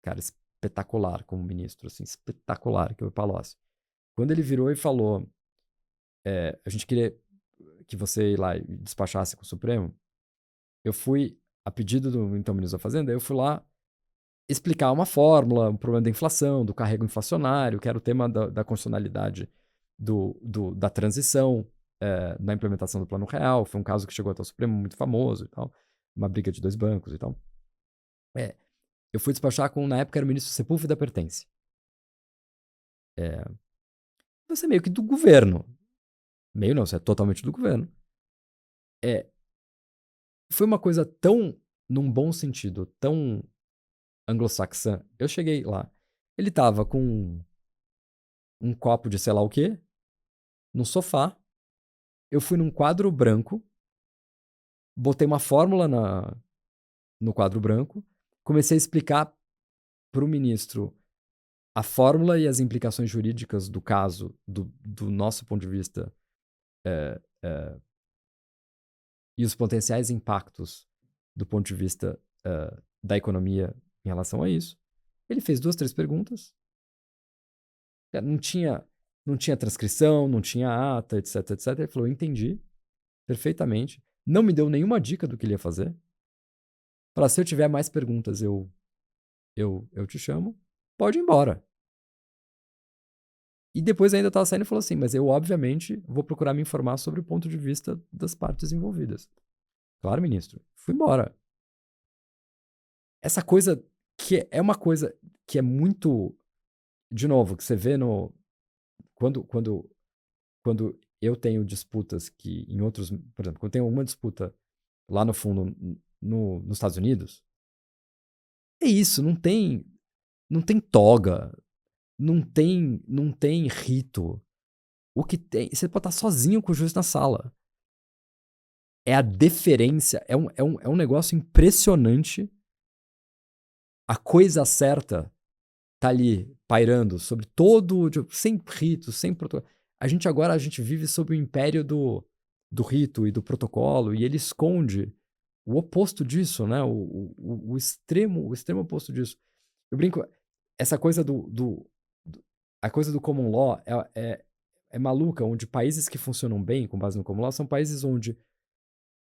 cara espetacular como ministro, assim, espetacular, que é o Palocci, quando ele virou e falou, a gente queria que você ir lá e despachasse com o Supremo, eu fui, a pedido do então ministro da Fazenda, eu fui lá explicar uma fórmula, um problema da inflação, do carrego inflacionário, que era o tema da constitucionalidade da transição, na implementação do Plano Real. Foi um caso que chegou até o Supremo, muito famoso e tal, uma briga de 2 bancos e tal. Eu fui despachar com, na época, era o ministro Sepúlveda Pertence. Você é meio que do governo. Meio não, você é totalmente do governo. Foi uma coisa tão, num bom sentido, tão anglo-saxã. Eu cheguei lá. Ele tava com um copo de sei lá o quê, no sofá. Eu fui num quadro branco, botei uma fórmula no quadro branco, comecei a explicar pro ministro a fórmula e as implicações jurídicas do caso, do nosso ponto de vista, e os potenciais impactos do ponto de vista da economia em relação a isso. Ele fez 2, 3 perguntas. Não tinha transcrição, não tinha ata, etc, etc. Ele falou, entendi perfeitamente. Não me deu nenhuma dica do que ele ia fazer. Falou, se eu tiver mais perguntas, eu te chamo. Pode ir embora. E depois ainda estava saindo e falou assim, mas eu, obviamente, vou procurar me informar sobre o ponto de vista das partes envolvidas. Claro, ministro. Fui embora. Essa coisa que é uma coisa que é muito... De novo, que você vê no... Quando eu tenho disputas que em outros... Por exemplo, quando eu tenho uma disputa lá no fundo nos Estados Unidos, é isso, não tem toga, não tem rito. O que tem... Você pode estar sozinho com o juiz na sala. É a deferência, é um negócio impressionante. A coisa certa tá ali pairando sobre todo, sem rito, sem protocolo. A gente vive sob o império do rito e do protocolo, e ele esconde o oposto disso, né? O extremo oposto disso. Eu brinco, essa coisa a coisa do common law é maluca, onde países que funcionam bem com base no common law são países onde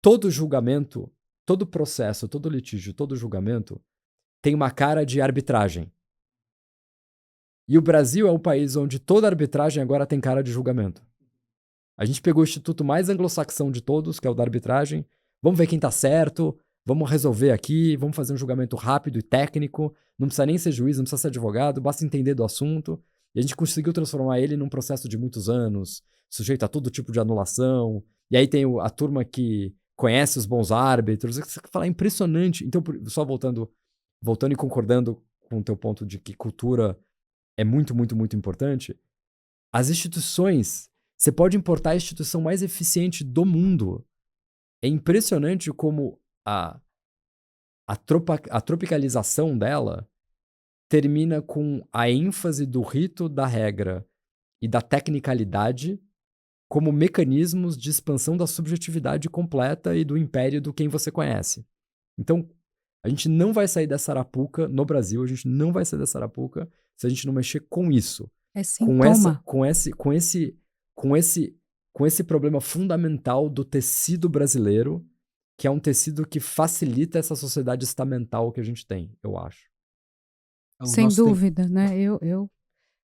todo julgamento, todo processo, todo litígio, todo julgamento tem uma cara de arbitragem. E o Brasil é um país onde toda arbitragem agora tem cara de julgamento. A gente pegou o instituto mais anglo-saxão de todos, que é o da arbitragem. Vamos ver quem tá certo, vamos resolver aqui, vamos fazer um julgamento rápido e técnico. Não precisa nem ser juiz, não precisa ser advogado, basta entender do assunto. E a gente conseguiu transformar ele num processo de muitos anos, sujeito a todo tipo de anulação. E aí tem a turma que conhece os bons árbitros. Você fala, é impressionante. Então, só voltando e concordando com o teu ponto de que cultura é muito, muito, muito importante, as instituições, você pode importar a instituição mais eficiente do mundo. É impressionante como a tropicalização dela termina com a ênfase do rito, da regra e da tecnicalidade como mecanismos de expansão da subjetividade completa e do império do quem você conhece. Então, a gente não vai sair dessa arapuca no Brasil, a gente não vai sair dessa arapuca se a gente não mexer com isso. É sintoma. Com esse problema fundamental do tecido brasileiro, que é um tecido que facilita essa sociedade estamental que a gente tem, eu acho. Sem dúvida, né?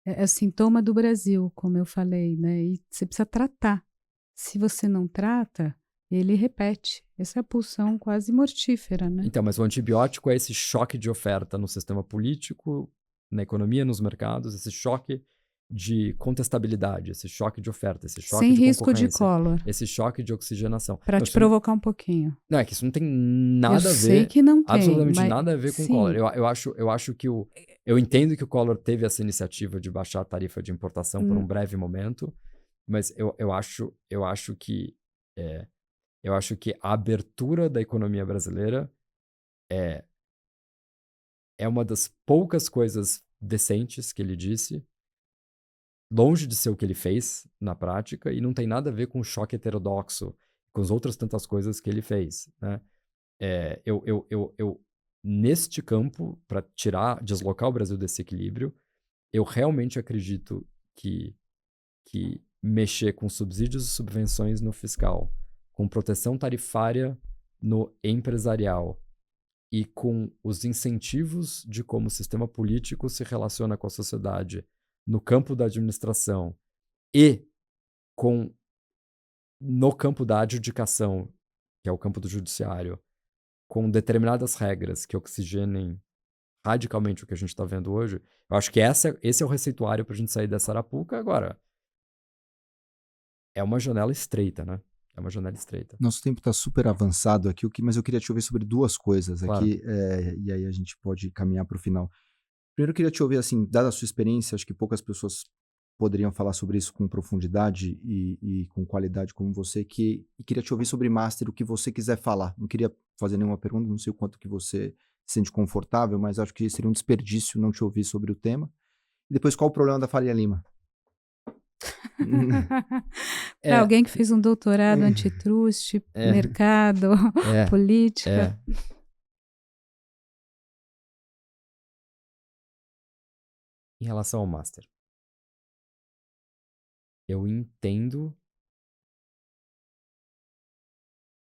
É sintoma do Brasil, como eu falei, né? E você precisa tratar. Se você não trata, ele repete. Essa é a pulsão quase mortífera, né? Então, mas o antibiótico é esse choque de oferta no sistema político, na economia, nos mercados, esse choque de contestabilidade, esse choque de oferta, esse choque sem de risco de concorrência, Collor. esse choque de oxigenação. Para te provocar um pouquinho. Não, é que isso não tem nada a ver. Eu sei que não tem. Absolutamente mas, nada a ver com o sim. Collor. Eu acho que eu entendo que o Collor teve essa iniciativa de baixar a tarifa de importação por um breve momento, mas eu acho que a abertura da economia brasileira é uma das poucas coisas decentes que ele disse, longe de ser o que ele fez na prática, e não tem nada a ver com o choque heterodoxo, com as outras tantas coisas que ele fez, né? Eu neste campo, para deslocar o Brasil desse equilíbrio, eu realmente acredito que mexer com subsídios e subvenções no fiscal, com proteção tarifária no empresarial e com os incentivos de como o sistema político se relaciona com a sociedade no campo da administração e no campo da adjudicação, que é o campo do judiciário, com determinadas regras que oxigenem radicalmente o que a gente está vendo hoje, eu acho que esse é o receituário para a gente sair dessa arapuca. Agora, é uma janela estreita, né? É uma janela estreita. Nosso tempo está super avançado aqui, mas eu queria te ouvir sobre duas coisas Claro. aqui, e aí a gente pode caminhar para o final. Primeiro, eu queria te ouvir, assim, dada a sua experiência, acho que poucas pessoas poderiam falar sobre isso com profundidade e com qualidade como você, e queria te ouvir sobre Master, o que você quiser falar. Não queria fazer nenhuma pergunta, não sei o quanto que você se sente confortável, mas acho que seria um desperdício não te ouvir sobre o tema. E depois, qual o problema da Faria Lima? Para alguém que fez um doutorado antitrust, mercado, política. Em relação ao Master, eu entendo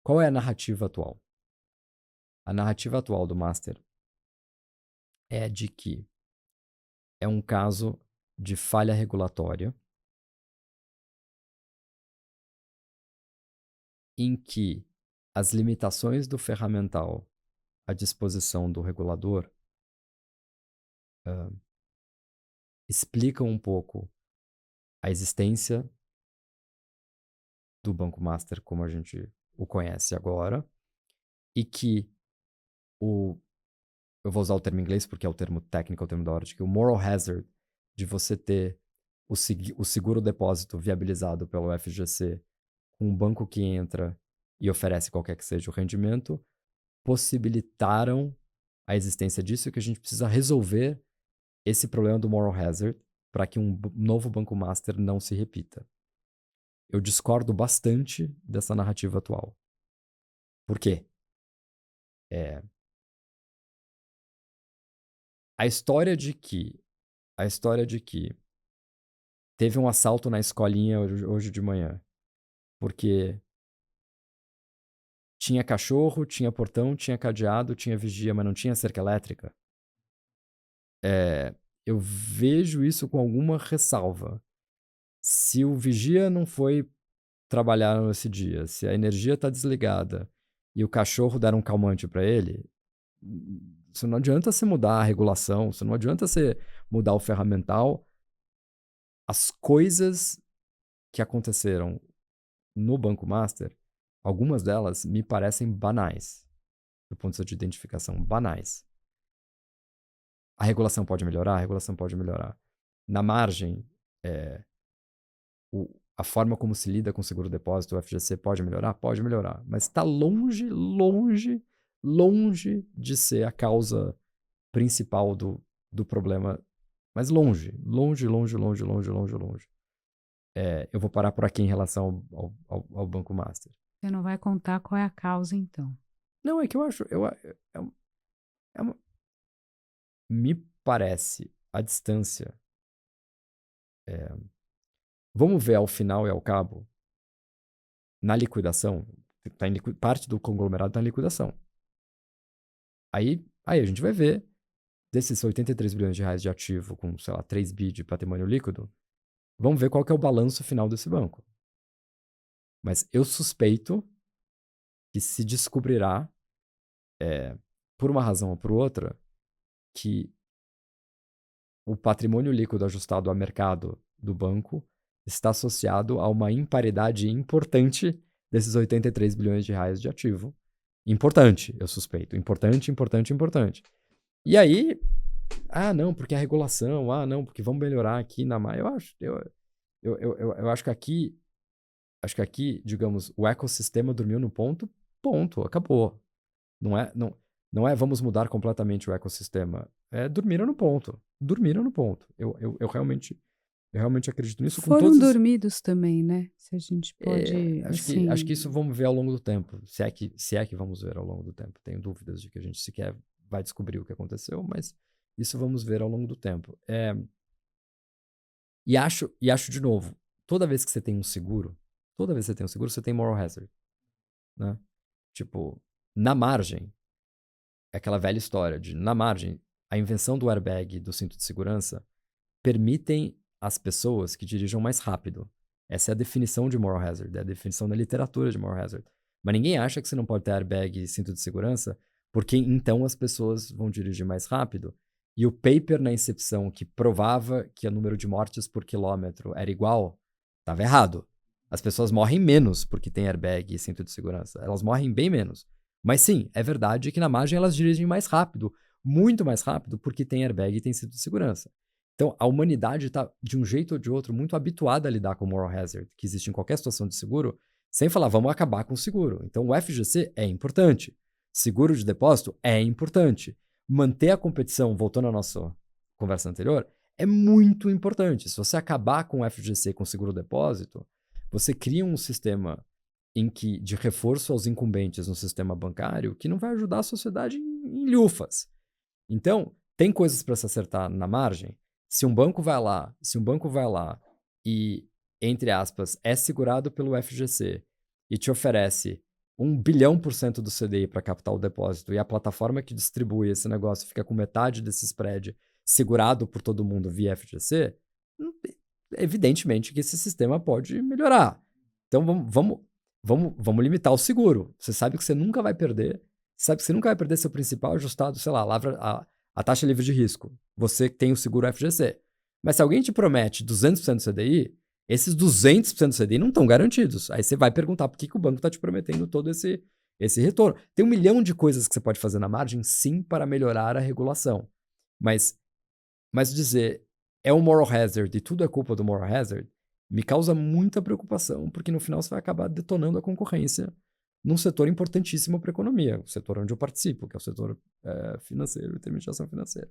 qual é a narrativa atual. A narrativa atual do Master é de que é um caso de falha regulatória em que as limitações do ferramental à disposição do regulador explicam um pouco a existência do Banco Master como a gente o conhece agora, e que eu vou usar o termo em inglês porque é o termo técnico, é o termo da hora, de que o moral hazard de você ter o seguro depósito viabilizado pelo FGC com um banco que entra e oferece qualquer que seja o rendimento, possibilitaram a existência disso, que a gente precisa resolver esse problema do moral hazard para que um novo Banco Master não se repita. Eu discordo bastante dessa narrativa atual. Por quê? A história de que teve um assalto na escolinha hoje de manhã, porque tinha cachorro, tinha portão, tinha cadeado, tinha vigia, mas não tinha cerca elétrica. Eu vejo isso com alguma ressalva. Se o vigia não foi trabalhar nesse dia, se a energia está desligada e o cachorro der um calmante para ele, isso não adianta você mudar a regulação, isso não adianta você mudar o ferramental. As coisas que aconteceram no Banco Master, algumas delas me parecem banais, do ponto de vista de identificação, banais. A regulação pode melhorar? A regulação pode melhorar. Na margem, a forma como se lida com o seguro-depósito, o FGC, pode melhorar? Pode melhorar. Mas está longe, longe, longe de ser a causa principal do problema. Mas longe, longe, longe, longe, longe, longe, longe. Eu vou parar por aqui em relação ao Banco Master. Você não vai contar qual é a causa, então? Não, é que eu acho... me parece a distância... vamos ver ao final e ao cabo, na liquidação, parte do conglomerado está em liquidação. Aí a gente vai ver, desses 83 bilhões de reais de ativo com, sei lá, 3 bi de patrimônio líquido, vamos ver qual que é o balanço final desse banco. Mas eu suspeito que se descobrirá, por uma razão ou por outra, que o patrimônio líquido ajustado ao mercado do banco está associado a uma imparidade importante desses 83 bilhões de reais de ativo. Importante, eu suspeito. Importante, importante, importante. E aí, não, porque a regulação, não, porque vamos melhorar aqui na MAI. Eu acho que aqui, digamos, o ecossistema dormiu no ponto, acabou. Não é vamos mudar completamente o ecossistema. Dormiram no ponto. Eu realmente acredito nisso. Foram dormidos também, né? Se a gente pode... Acho que isso vamos ver ao longo do tempo. Se é que vamos ver ao longo do tempo. Tenho dúvidas de que a gente sequer vai descobrir o que aconteceu, mas isso vamos ver ao longo do tempo. E acho de novo, toda vez que você tem um seguro, você tem moral hazard. Né? Tipo, na margem, é aquela velha história de, na margem, a invenção do airbag e do cinto de segurança permitem as pessoas que dirijam mais rápido. Essa é a definição de moral hazard, é a definição da literatura de moral hazard. Mas ninguém acha que você não pode ter airbag e cinto de segurança, porque então as pessoas vão dirigir mais rápido. E o paper na incepção que provava que o número de mortes por quilômetro era igual, estava errado. As pessoas morrem menos porque tem airbag e cinto de segurança. Elas morrem bem menos. Mas sim, é verdade que na margem elas dirigem mais rápido, muito mais rápido, porque tem airbag e tem cinto de segurança. Então, a humanidade está, de um jeito ou de outro, muito habituada a lidar com o moral hazard, que existe em qualquer situação de seguro, sem falar, vamos acabar com o seguro. Então, o FGC é importante. Seguro de depósito é importante. Manter a competição, voltando à nossa conversa anterior, é muito importante. Se você acabar com o FGC, com o seguro-depósito, você cria um sistema de reforço aos incumbentes no sistema bancário que não vai ajudar a sociedade em lhufas. Então, tem coisas para se acertar na margem. Se um banco vai lá e, entre aspas, é segurado pelo FGC e te oferece 1 bilhão% do CDI para captar o depósito e a plataforma que distribui esse negócio fica com metade desse spread segurado por todo mundo via FGC, evidentemente que esse sistema pode melhorar. Então vamos limitar o seguro. Você sabe que você nunca vai perder, seu principal ajustado, sei lá, a taxa livre de risco. Você tem o seguro FGC. Mas se alguém te promete 200% do CDI, esses 200% do CDI não estão garantidos. Aí você vai perguntar por que o banco está te prometendo todo esse retorno. Tem 1 milhão de coisas que você pode fazer na margem, sim, para melhorar a regulação. Mas dizer é um moral hazard e tudo é culpa do moral hazard, me causa muita preocupação, porque no final você vai acabar detonando a concorrência num setor importantíssimo para a economia, o setor onde eu participo, que é o setor financeiro, intermediação financeira.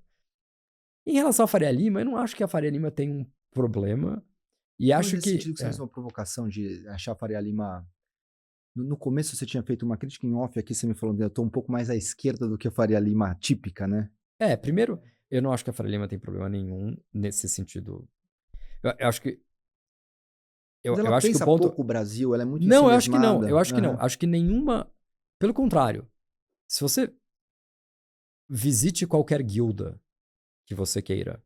Em relação à Faria Lima, eu não acho que a Faria Lima tem um problema. E Não, acho nesse que... sentido que você fez uma provocação de achar a Faria Lima... No começo você tinha feito uma crítica em off aqui, você me falou, eu tô um pouco mais à esquerda do que a Faria Lima típica, né? Primeiro, eu não acho que a Faria Lima tem problema nenhum nesse sentido. Eu acho que... Mas ela eu acho que o pensa ponto... pouco o Brasil, ela é muito Não, eu acho que não. ensimesmada. Eu acho que não. Aham. Acho que nenhuma... Pelo contrário. Se você visite qualquer guilda que você queira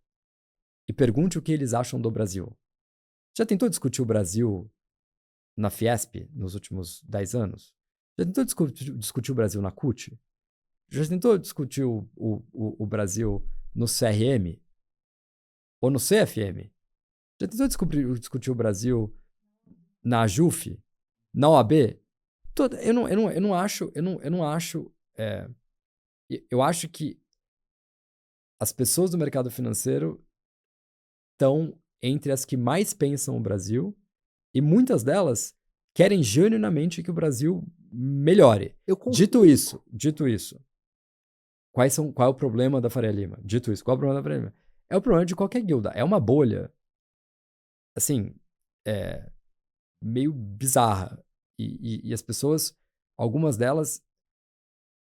e pergunte o que eles acham do Brasil. Já tentou discutir o Brasil na Fiesp nos últimos 10 anos? Já tentou discutir o Brasil na CUT? Já tentou discutir o Brasil no CRM? Ou no CFM? Já tentou discutir o Brasil na AJUF? Na OAB? Eu não acho... Eu acho que as pessoas do mercado financeiro estão entre as que mais pensam o Brasil e muitas delas querem genuinamente que o Brasil melhore. Dito isso, qual é o problema da Faria Lima? Dito isso, qual é o problema da Faria Lima? É o problema de qualquer guilda. É uma bolha, assim, meio bizarra. E as pessoas, algumas delas,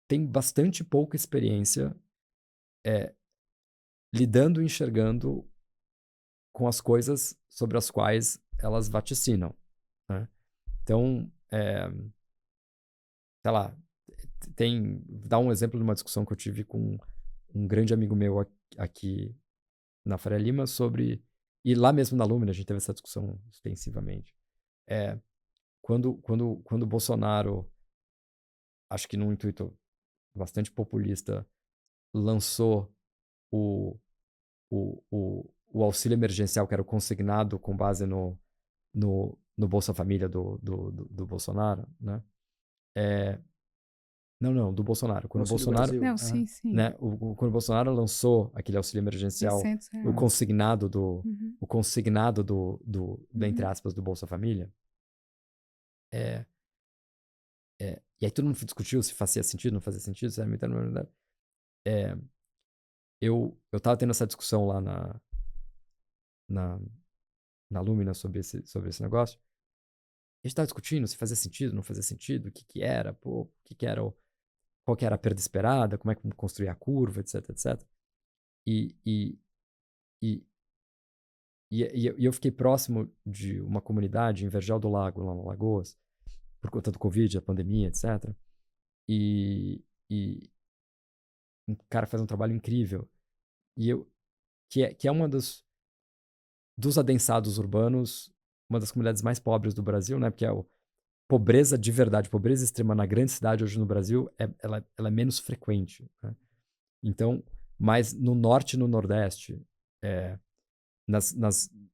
têm bastante pouca experiência lidando e enxergando com as coisas sobre as quais elas vaticinam, né? Então, sei lá, dá um exemplo de uma discussão que eu tive com um grande amigo meu aqui na Faria Lima sobre... E lá mesmo na Lumina a gente teve essa discussão extensivamente. Quando o Bolsonaro, acho que num intuito bastante populista, lançou o auxílio emergencial, que era o consignado com base no Bolsa Família do Bolsonaro, né? Não, do Bolsonaro. Quando o Bolsonaro... Não, sim. Né, quando o Bolsonaro lançou aquele auxílio emergencial, o consignado entre aspas, do Bolsa Família, e aí todo mundo discutiu se fazia sentido, não fazia sentido, se era militar, não era militar. Eu tava tendo essa discussão lá na Lumina sobre esse negócio. A gente tava discutindo se fazia sentido, não fazia sentido, o que era, qual que era a perda esperada, como é que construir a curva, etc, etc. E eu fiquei próximo de uma comunidade em Vergel do Lago, lá no Lagoas, por conta do Covid, a pandemia, etc. E um cara faz um trabalho incrível. Que é uma dos adensados urbanos, uma das comunidades mais pobres do Brasil, né? Porque pobreza de verdade, pobreza extrema na grande cidade hoje no Brasil, ela é menos frequente, né? Então, mas no norte e no nordeste,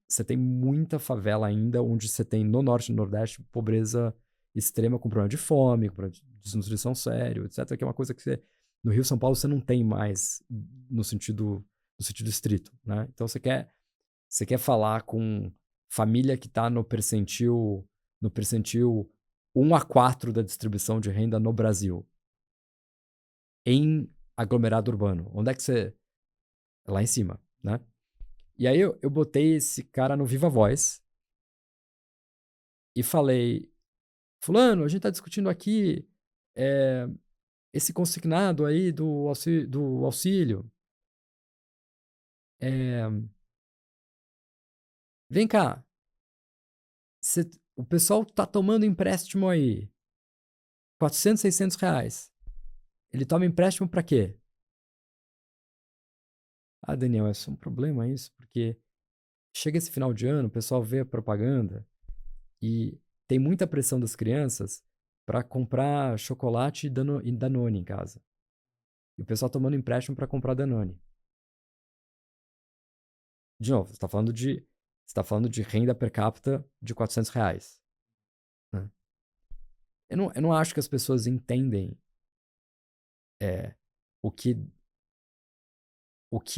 você tem muita favela ainda, onde você tem no norte e no nordeste pobreza extrema com problema de fome, com problema de desnutrição sério, etc. Que é uma coisa que no Rio, São Paulo, você não tem mais no sentido estrito, né? Então você quer falar com família que está no percentil 1 a 4 da distribuição de renda no Brasil, em aglomerado urbano. Onde é que você... Lá em cima, né? E aí eu botei esse cara no Viva Voz e falei: fulano, a gente tá discutindo aqui esse consignado aí do auxílio. Vem cá, o pessoal tá tomando empréstimo aí, 400, 600 reais. Ele toma empréstimo pra quê? Ah, Daniel, é só um problema isso, porque chega esse final de ano, o pessoal vê a propaganda e tem muita pressão das crianças para comprar chocolate e Danone em casa. E o pessoal tomando empréstimo para comprar Danone. De novo, você está falando de renda per capita de 400 reais. Né? Eu não acho que as pessoas entendem o que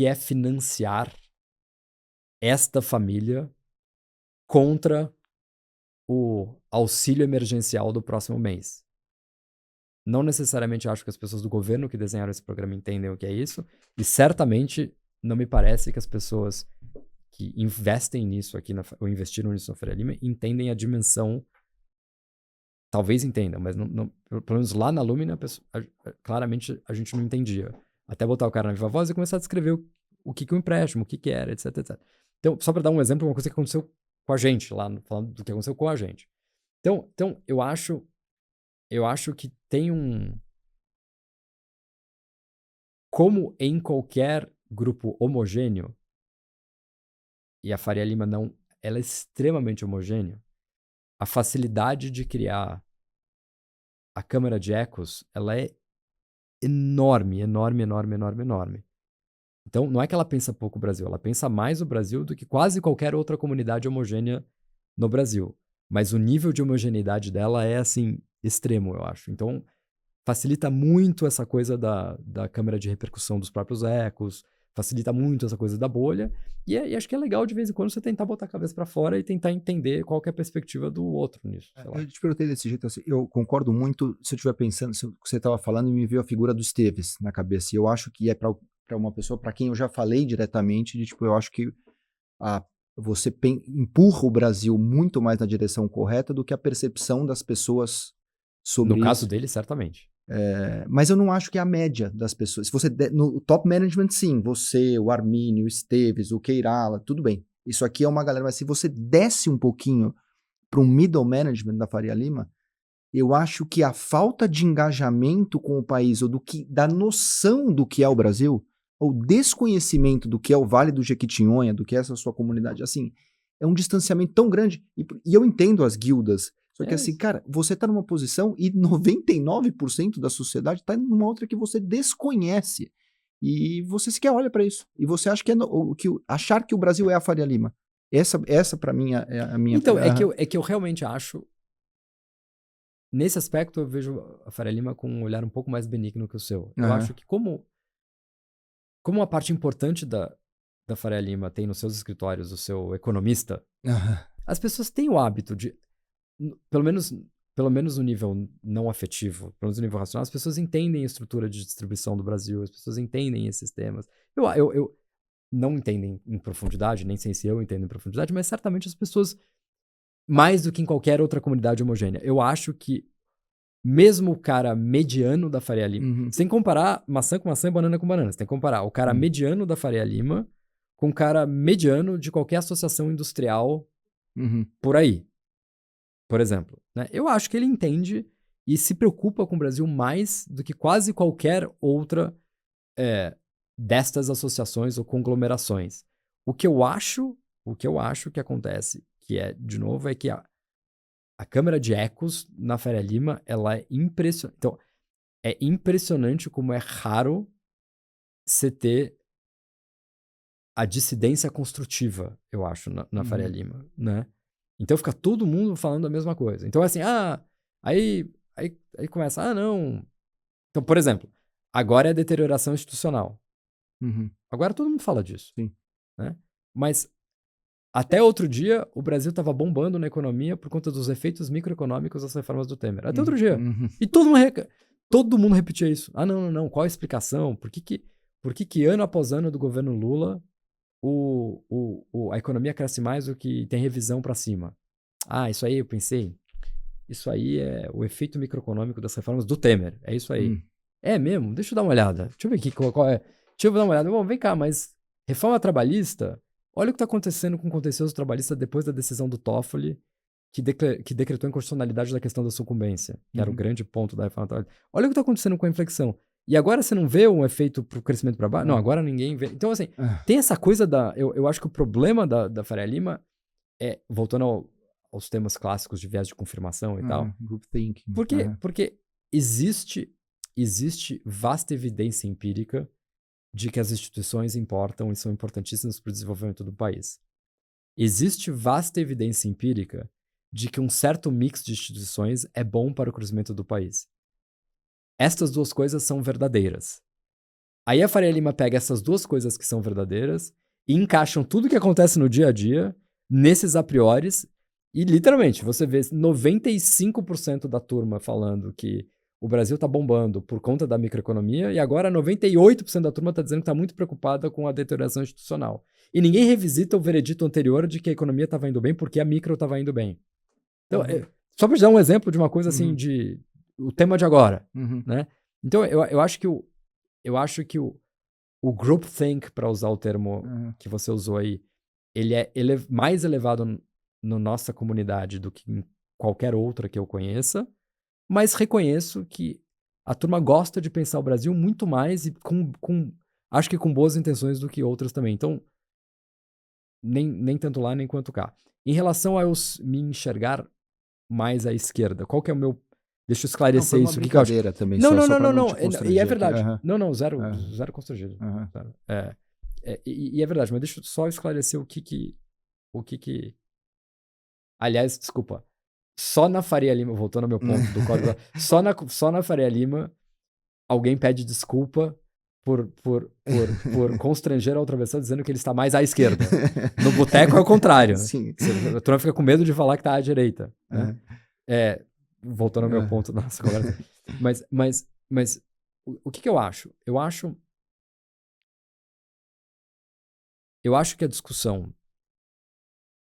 é financiar esta família contra o auxílio emergencial do próximo mês. Não necessariamente acho que as pessoas do governo que desenharam esse programa entendem o que é isso, e certamente não me parece que as pessoas que investem nisso aqui, ou investiram nisso na Faria Lima, entendem a dimensão. Talvez entendam, mas pelo menos lá na Lumina, claramente a gente não entendia. Até botar o cara na Viva Voz e começar a descrever o que é um empréstimo, o que era, etc, etc. Então, só para dar um exemplo, uma coisa que aconteceu com a gente lá, falando do que aconteceu com a gente. Então eu acho que tem como em qualquer grupo homogêneo, e a Faria Lima não, ela é extremamente homogênea, a facilidade de criar a câmara de ecos, ela é enorme. Então, não é que ela pensa pouco o Brasil, ela pensa mais o Brasil do que quase qualquer outra comunidade homogênea no Brasil. Mas o nível de homogeneidade dela é, assim, extremo, eu acho. Então, facilita muito essa coisa da câmara de repercussão dos próprios ecos, facilita muito essa coisa da bolha, e acho que é legal de vez em quando você tentar botar a cabeça pra fora e tentar entender qual que é a perspectiva do outro nisso. Sei lá. Eu te perguntei desse jeito, assim, eu concordo muito, se eu estiver pensando, se você estava falando, me veio a figura do Esteves na cabeça, e eu acho que é para uma pessoa para quem eu já falei diretamente, de tipo, eu acho que você empurra o Brasil muito mais na direção correta do que a percepção das pessoas sobre No caso dele, certamente. Mas eu não acho que é a média das pessoas. Se você no top management, sim, você, o Armínio, o Esteves, o Queirala, tudo bem. Isso aqui é uma galera, mas se você desce um pouquinho para um middle management da Faria Lima, eu acho que a falta de engajamento com o país, ou da noção do que é o Brasil, ou desconhecimento do que é o Vale do Jequitinhonha, do que é essa sua comunidade, assim, é um distanciamento tão grande. E eu entendo as guildas. Só que assim, cara, você tá numa posição e 99% da sociedade tá numa outra que você desconhece. E você sequer olha para isso. E você acha achar que o Brasil é a Faria Lima. Essa para mim é a minha... Então, é que eu realmente acho... Nesse aspecto, eu vejo a Faria Lima com um olhar um pouco mais benigno que o seu. Eu acho que como uma parte importante da Faria Lima tem nos seus escritórios o seu economista, as pessoas têm o hábito de... Pelo menos no nível não afetivo, pelo menos no nível racional, as pessoas entendem a estrutura de distribuição do Brasil, as pessoas entendem esses temas. Eu não entendem em profundidade, nem sei se eu entendo em profundidade, mas certamente as pessoas, mais do que em qualquer outra comunidade homogênea, eu acho que mesmo o cara mediano da Faria Lima, você tem que comparar maçã com maçã e banana com banana, você tem que comparar o cara mediano da Faria Lima com o cara mediano de qualquer associação industrial por aí. Por exemplo, né? Eu acho que ele entende e se preocupa com o Brasil mais do que quase qualquer outra destas associações ou conglomerações. O que eu acho que acontece, que de novo, é que a câmara de ecos na Faria Lima, ela é impressionante. Então, é impressionante como é raro você ter a dissidência construtiva, eu acho, na Faria Lima, né? Então fica todo mundo falando a mesma coisa. Então assim, aí começa, não. Então, por exemplo, agora é a deterioração institucional. Agora todo mundo fala disso. Sim. Né? Mas até outro dia, o Brasil estava bombando na economia por conta dos efeitos microeconômicos das reformas do Temer. Até outro dia. E todo mundo repetia isso. Não. Qual a explicação? Por que ano após ano do governo Lula a economia cresce mais do que tem revisão para cima? Isso aí eu pensei. Isso aí é o efeito microeconômico das reformas do Temer. É isso aí. É mesmo? Deixa eu dar uma olhada. Deixa eu ver aqui qual é. Deixa eu dar uma olhada. Bom, vem cá, mas reforma trabalhista, olha o que está acontecendo com o contencioso trabalhista depois da decisão do Toffoli, que decretou a inconstitucionalidade da questão da sucumbência, que era o grande ponto da reforma trabalhista. Olha o que está acontecendo com a inflexão. E agora você não vê um efeito pro crescimento para baixo? Não, agora ninguém vê. Então, assim, tem essa coisa eu acho que o problema da Faria Lima voltando aos temas clássicos de viés de confirmação e tal. Group thinking. Porque existe vasta evidência empírica de que as instituições importam e são importantíssimas para o desenvolvimento do país. Existe vasta evidência empírica de que um certo mix de instituições é bom para o crescimento do país. Estas duas coisas são verdadeiras. Aí a Faria Lima pega essas duas coisas que são verdadeiras e encaixam tudo que acontece no dia a dia nesses a prioris e, literalmente, você vê 95% da turma falando que o Brasil tá bombando por conta da microeconomia e agora 98% da turma tá dizendo que tá muito preocupada com a deterioração institucional. E ninguém revisita o veredito anterior de que a economia estava indo bem porque a micro estava indo bem. Então, só para te dar um exemplo de uma coisa assim, o tema de agora, né? Então, eu acho que o groupthink, para usar o termo que você usou aí, ele é mais elevado na nossa comunidade do que em qualquer outra que eu conheça, mas reconheço que a turma gosta de pensar o Brasil muito mais e acho que com boas intenções do que outras também. Então, nem tanto lá, nem quanto cá. Em relação a eu me enxergar mais à esquerda, qual que é o meu... Deixa eu esclarecer isso. Não, foi uma brincadeira também. Não. Te E é verdade. aqui. Não, zero constrangido. Zero. E é verdade, mas deixa eu só esclarecer o que... Aliás, desculpa. Só na Faria Lima, voltando ao meu ponto do código, só na Faria Lima, alguém pede desculpa por constranger a outra pessoa dizendo que ele está mais à esquerda. No boteco é o contrário. Sim. A turma fica com medo de falar que está à direita. Né? Voltando ao meu ponto da nossa conversa. Mas o que eu acho? Eu acho que a discussão...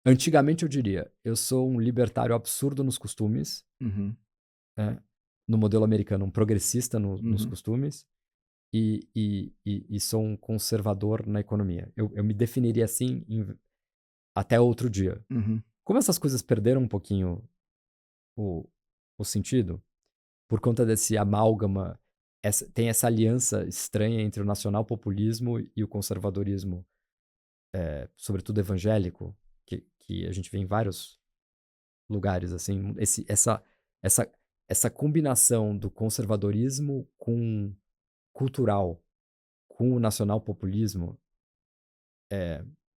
Antigamente eu diria, eu sou um libertário absurdo nos costumes, no modelo americano, um progressista nos costumes, e sou um conservador na economia. Eu me definiria assim até outro dia. Como essas coisas perderam um pouquinho o sentido, por conta desse amálgama, tem essa aliança estranha entre o nacional-populismo e o conservadorismo, sobretudo evangélico, que a gente vê em vários lugares, assim, essa combinação do conservadorismo com cultural, com o nacional-populismo,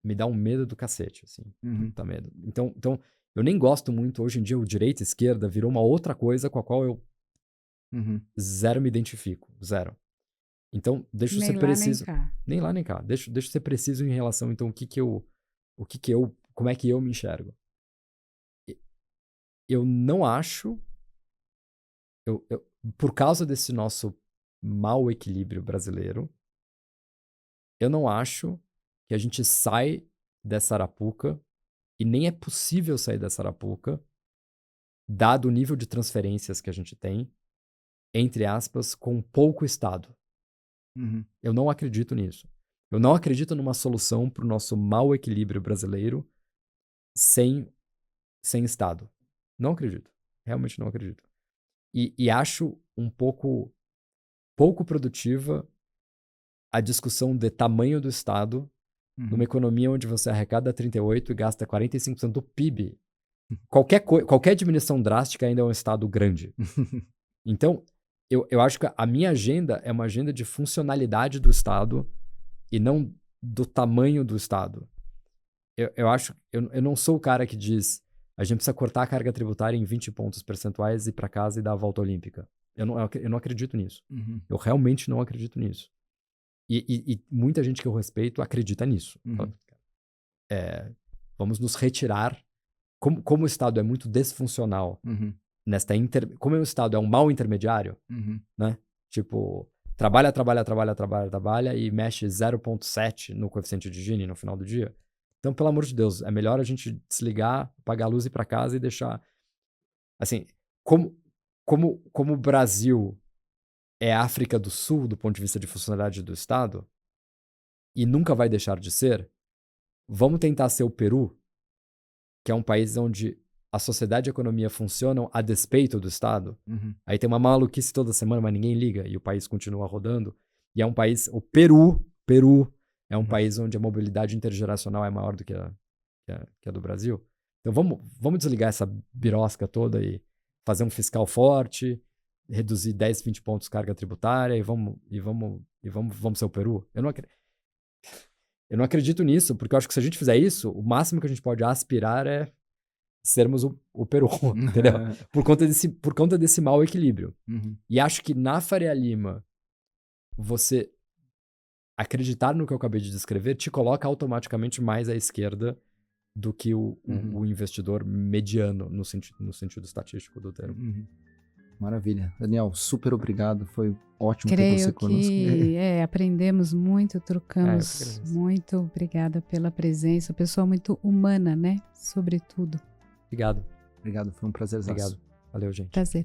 me dá um medo do cacete, assim, tá medo. Então, eu nem gosto muito, hoje em dia, o direita e esquerda virou uma outra coisa com a qual eu zero me identifico, zero. Então, deixa eu ser preciso. Nem lá, nem cá. Deixa eu ser preciso em relação, então, como é que eu me enxergo. Eu não acho, por causa desse nosso mau equilíbrio brasileiro, eu não acho que a gente sai dessa arapuca, e nem é possível sair dessa arapuca, dado o nível de transferências que a gente tem, entre aspas, com pouco Estado. Eu não acredito nisso. Eu não acredito numa solução para o nosso mau equilíbrio brasileiro sem Estado. Não acredito. Realmente não acredito. E acho um pouco produtiva a discussão de tamanho do Estado numa economia onde você arrecada 38% e gasta 45% do PIB. Qualquer diminuição drástica ainda é um Estado grande. Então, eu acho que a minha agenda é uma agenda de funcionalidade do Estado e não do tamanho do Estado. Eu não sou o cara que diz a gente precisa cortar a carga tributária em 20 pontos percentuais, ir para casa e dar a volta olímpica. Eu não acredito nisso. Eu realmente não acredito nisso. E muita gente que eu respeito acredita nisso. Vamos nos retirar. Como o Estado é muito desfuncional, como o Estado é um mau intermediário, né? Tipo, trabalha e mexe 0,7 no coeficiente de Gini no final do dia. Então, pelo amor de Deus, é melhor a gente desligar, apagar a luz e ir para casa e deixar... Assim, como o Brasil é a África do Sul do ponto de vista de funcionalidade do Estado, e nunca vai deixar de ser, vamos tentar ser o Peru, que é um país onde a sociedade e a economia funcionam a despeito do Estado. Aí tem uma maluquice toda semana, mas ninguém liga, e o país continua rodando. E é um país... O Peru é um país onde a mobilidade intergeracional é maior do que a do Brasil. Então vamos desligar essa birosca toda e fazer um fiscal forte, reduzir 10, 20 pontos carga tributária e vamos ser o Peru. Eu não acredito nisso, porque eu acho que se a gente fizer isso, o máximo que a gente pode aspirar é sermos o Peru, entendeu? Por conta desse mau equilíbrio. E acho que na Faria Lima, você acreditar no que eu acabei de descrever te coloca automaticamente mais à esquerda do que o investidor mediano, no sentido estatístico do termo. Maravilha. Daniel, super obrigado. Foi ótimo ter Creio você conosco. que aprendemos muito, trocamos eu que agradeço. muito. Obrigada pela presença. Pessoa muito humana, né? Sobretudo. Obrigado. Obrigado, foi um prazer. Obrigado. Valeu, gente. Prazer.